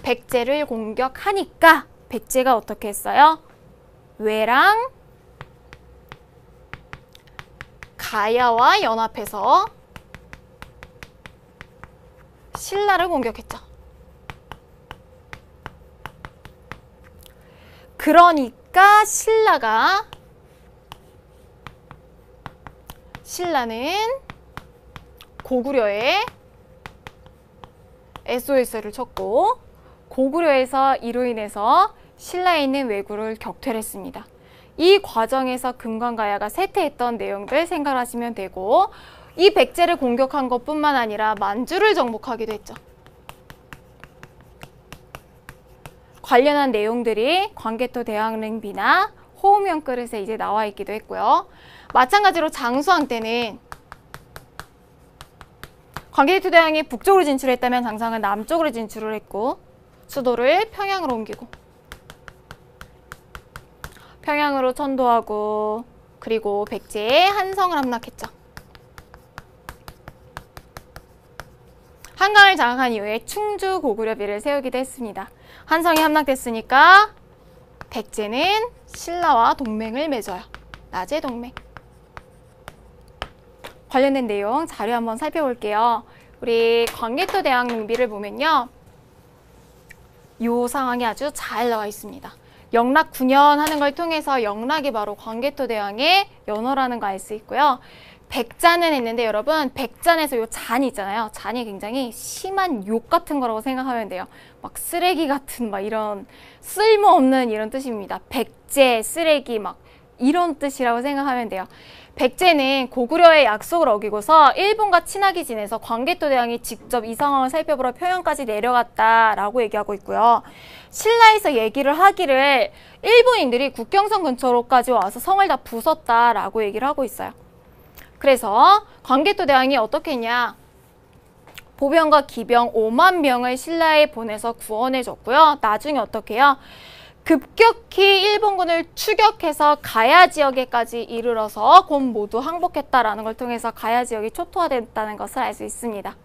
Speaker 1: 백제를 공격하니까 백제가 어떻게 했어요? 외랑 가야와 연합해서 신라를 공격했죠. 그러니까 신라가 신라는 고구려에 SOS를 쳤고 고구려에서 이로 인해서 신라에 있는 왜구를 격퇴했습니다. 이 과정에서 금관가야가 쇠퇴했던 내용들 생각하시면 되고 이 백제를 공격한 것뿐만 아니라 만주를 정복하기도 했죠. 관련한 내용들이 광개토 대왕릉비나 호우면 그릇에 이제 나와 있기도 했고요. 마찬가지로 장수왕 때는 광개토 대왕이 북쪽으로 진출했다면 장수왕은 남쪽으로 진출을 했고 수도를 평양으로 옮기고 평양으로 천도하고 그리고 백제에 한성을 함락했죠. 한강을 장악한 이후에 충주 고구려비를 세우기도 했습니다. 한성이 함락됐으니까 백제는 신라와 동맹을 맺어요. 낮의 동맹. 관련된 내용 자료 한번 살펴볼게요. 우리 광개토 대왕릉비를 보면요. 이 상황이 아주 잘 나와 있습니다. 영락 9년 하는 걸 통해서 영락이 바로 광개토 대왕의 연호라는 거 알 수 있고요. 백자는 했는데 여러분 백잔에서 요 잔이 있잖아요. 잔이 굉장히 심한 욕 같은 거라고 생각하면 돼요. 막 쓰레기 같은 막 이런 쓸모없는 이런 뜻입니다. 백제, 쓰레기 막 이런 뜻이라고 생각하면 돼요. 백제는 고구려의 약속을 어기고서 일본과 친하게 지내서 광개토 대왕이 직접 이 상황을 살펴보러 평양까지 내려갔다라고 얘기하고 있고요. 신라에서 얘기를 하기를 일본인들이 국경선 근처로까지 와서 성을 다 부쉈다라고 얘기를 하고 있어요. 그래서 광개토 대왕이 어떻게 했냐. 보병과 기병 5만 명을 신라에 보내서 구원해줬고요. 나중에 어떻게 해요? 급격히 일본군을 추격해서 가야 지역에까지 이르러서 곧 모두 항복했다라는 걸 통해서 가야 지역이 초토화됐다는 것을 알 수 있습니다.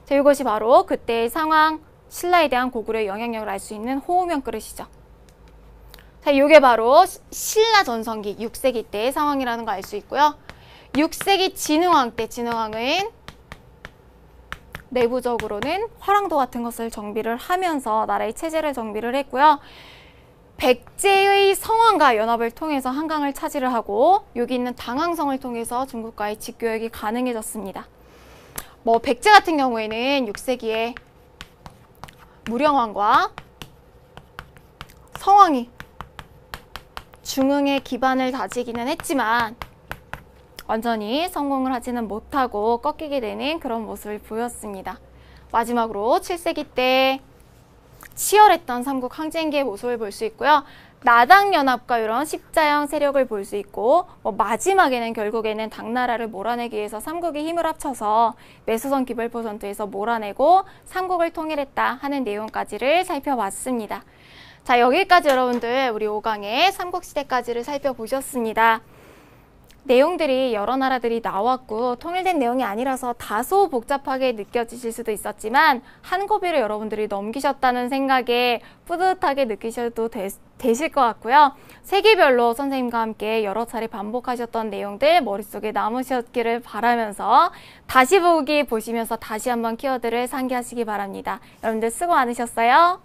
Speaker 1: 자, 이것이 바로 그때의 상황, 신라에 대한 고구려의 영향력을 알 수 있는 호우면 그릇이죠. 자, 이게 바로 신라 전성기 6세기 때의 상황이라는 걸 알 수 있고요. 6세기 진흥왕 때 진흥왕은 내부적으로는 화랑도 같은 것을 정비를 하면서 나라의 체제를 정비를 했고요. 백제의 성왕과 연합을 통해서 한강을 차지를 하고 여기 있는 당항성을 통해서 중국과의 직교역이 가능해졌습니다. 백제 같은 경우에는 6세기에 무령왕과 성왕이 중흥의 기반을 다지기는 했지만 완전히 성공을 하지는 못하고 꺾이게 되는 그런 모습을 보였습니다. 마지막으로 7세기 때 치열했던 삼국 항쟁기의 모습을 볼 수 있고요. 나당연합과 이런 십자형 세력을 볼 수 있고 마지막에는 결국에는 당나라를 몰아내기 위해서 삼국이 힘을 합쳐서 매수성 기별포 전투에서 몰아내고 삼국을 통일했다 하는 내용까지를 살펴봤습니다. 자, 여기까지 여러분들 우리 5강의 삼국시대까지를 살펴보셨습니다. 내용들이 여러 나라들이 나왔고 통일된 내용이 아니라서 다소 복잡하게 느껴지실 수도 있었지만 한고비를 여러분들이 넘기셨다는 생각에 뿌듯하게 느끼셔도 되실 것 같고요. 세기별로 선생님과 함께 여러 차례 반복하셨던 내용들 머릿속에 남으셨기를 바라면서 다시 보기 보시면서 다시 한번 키워드를 상기하시기 바랍니다. 여러분들 수고 많으셨어요.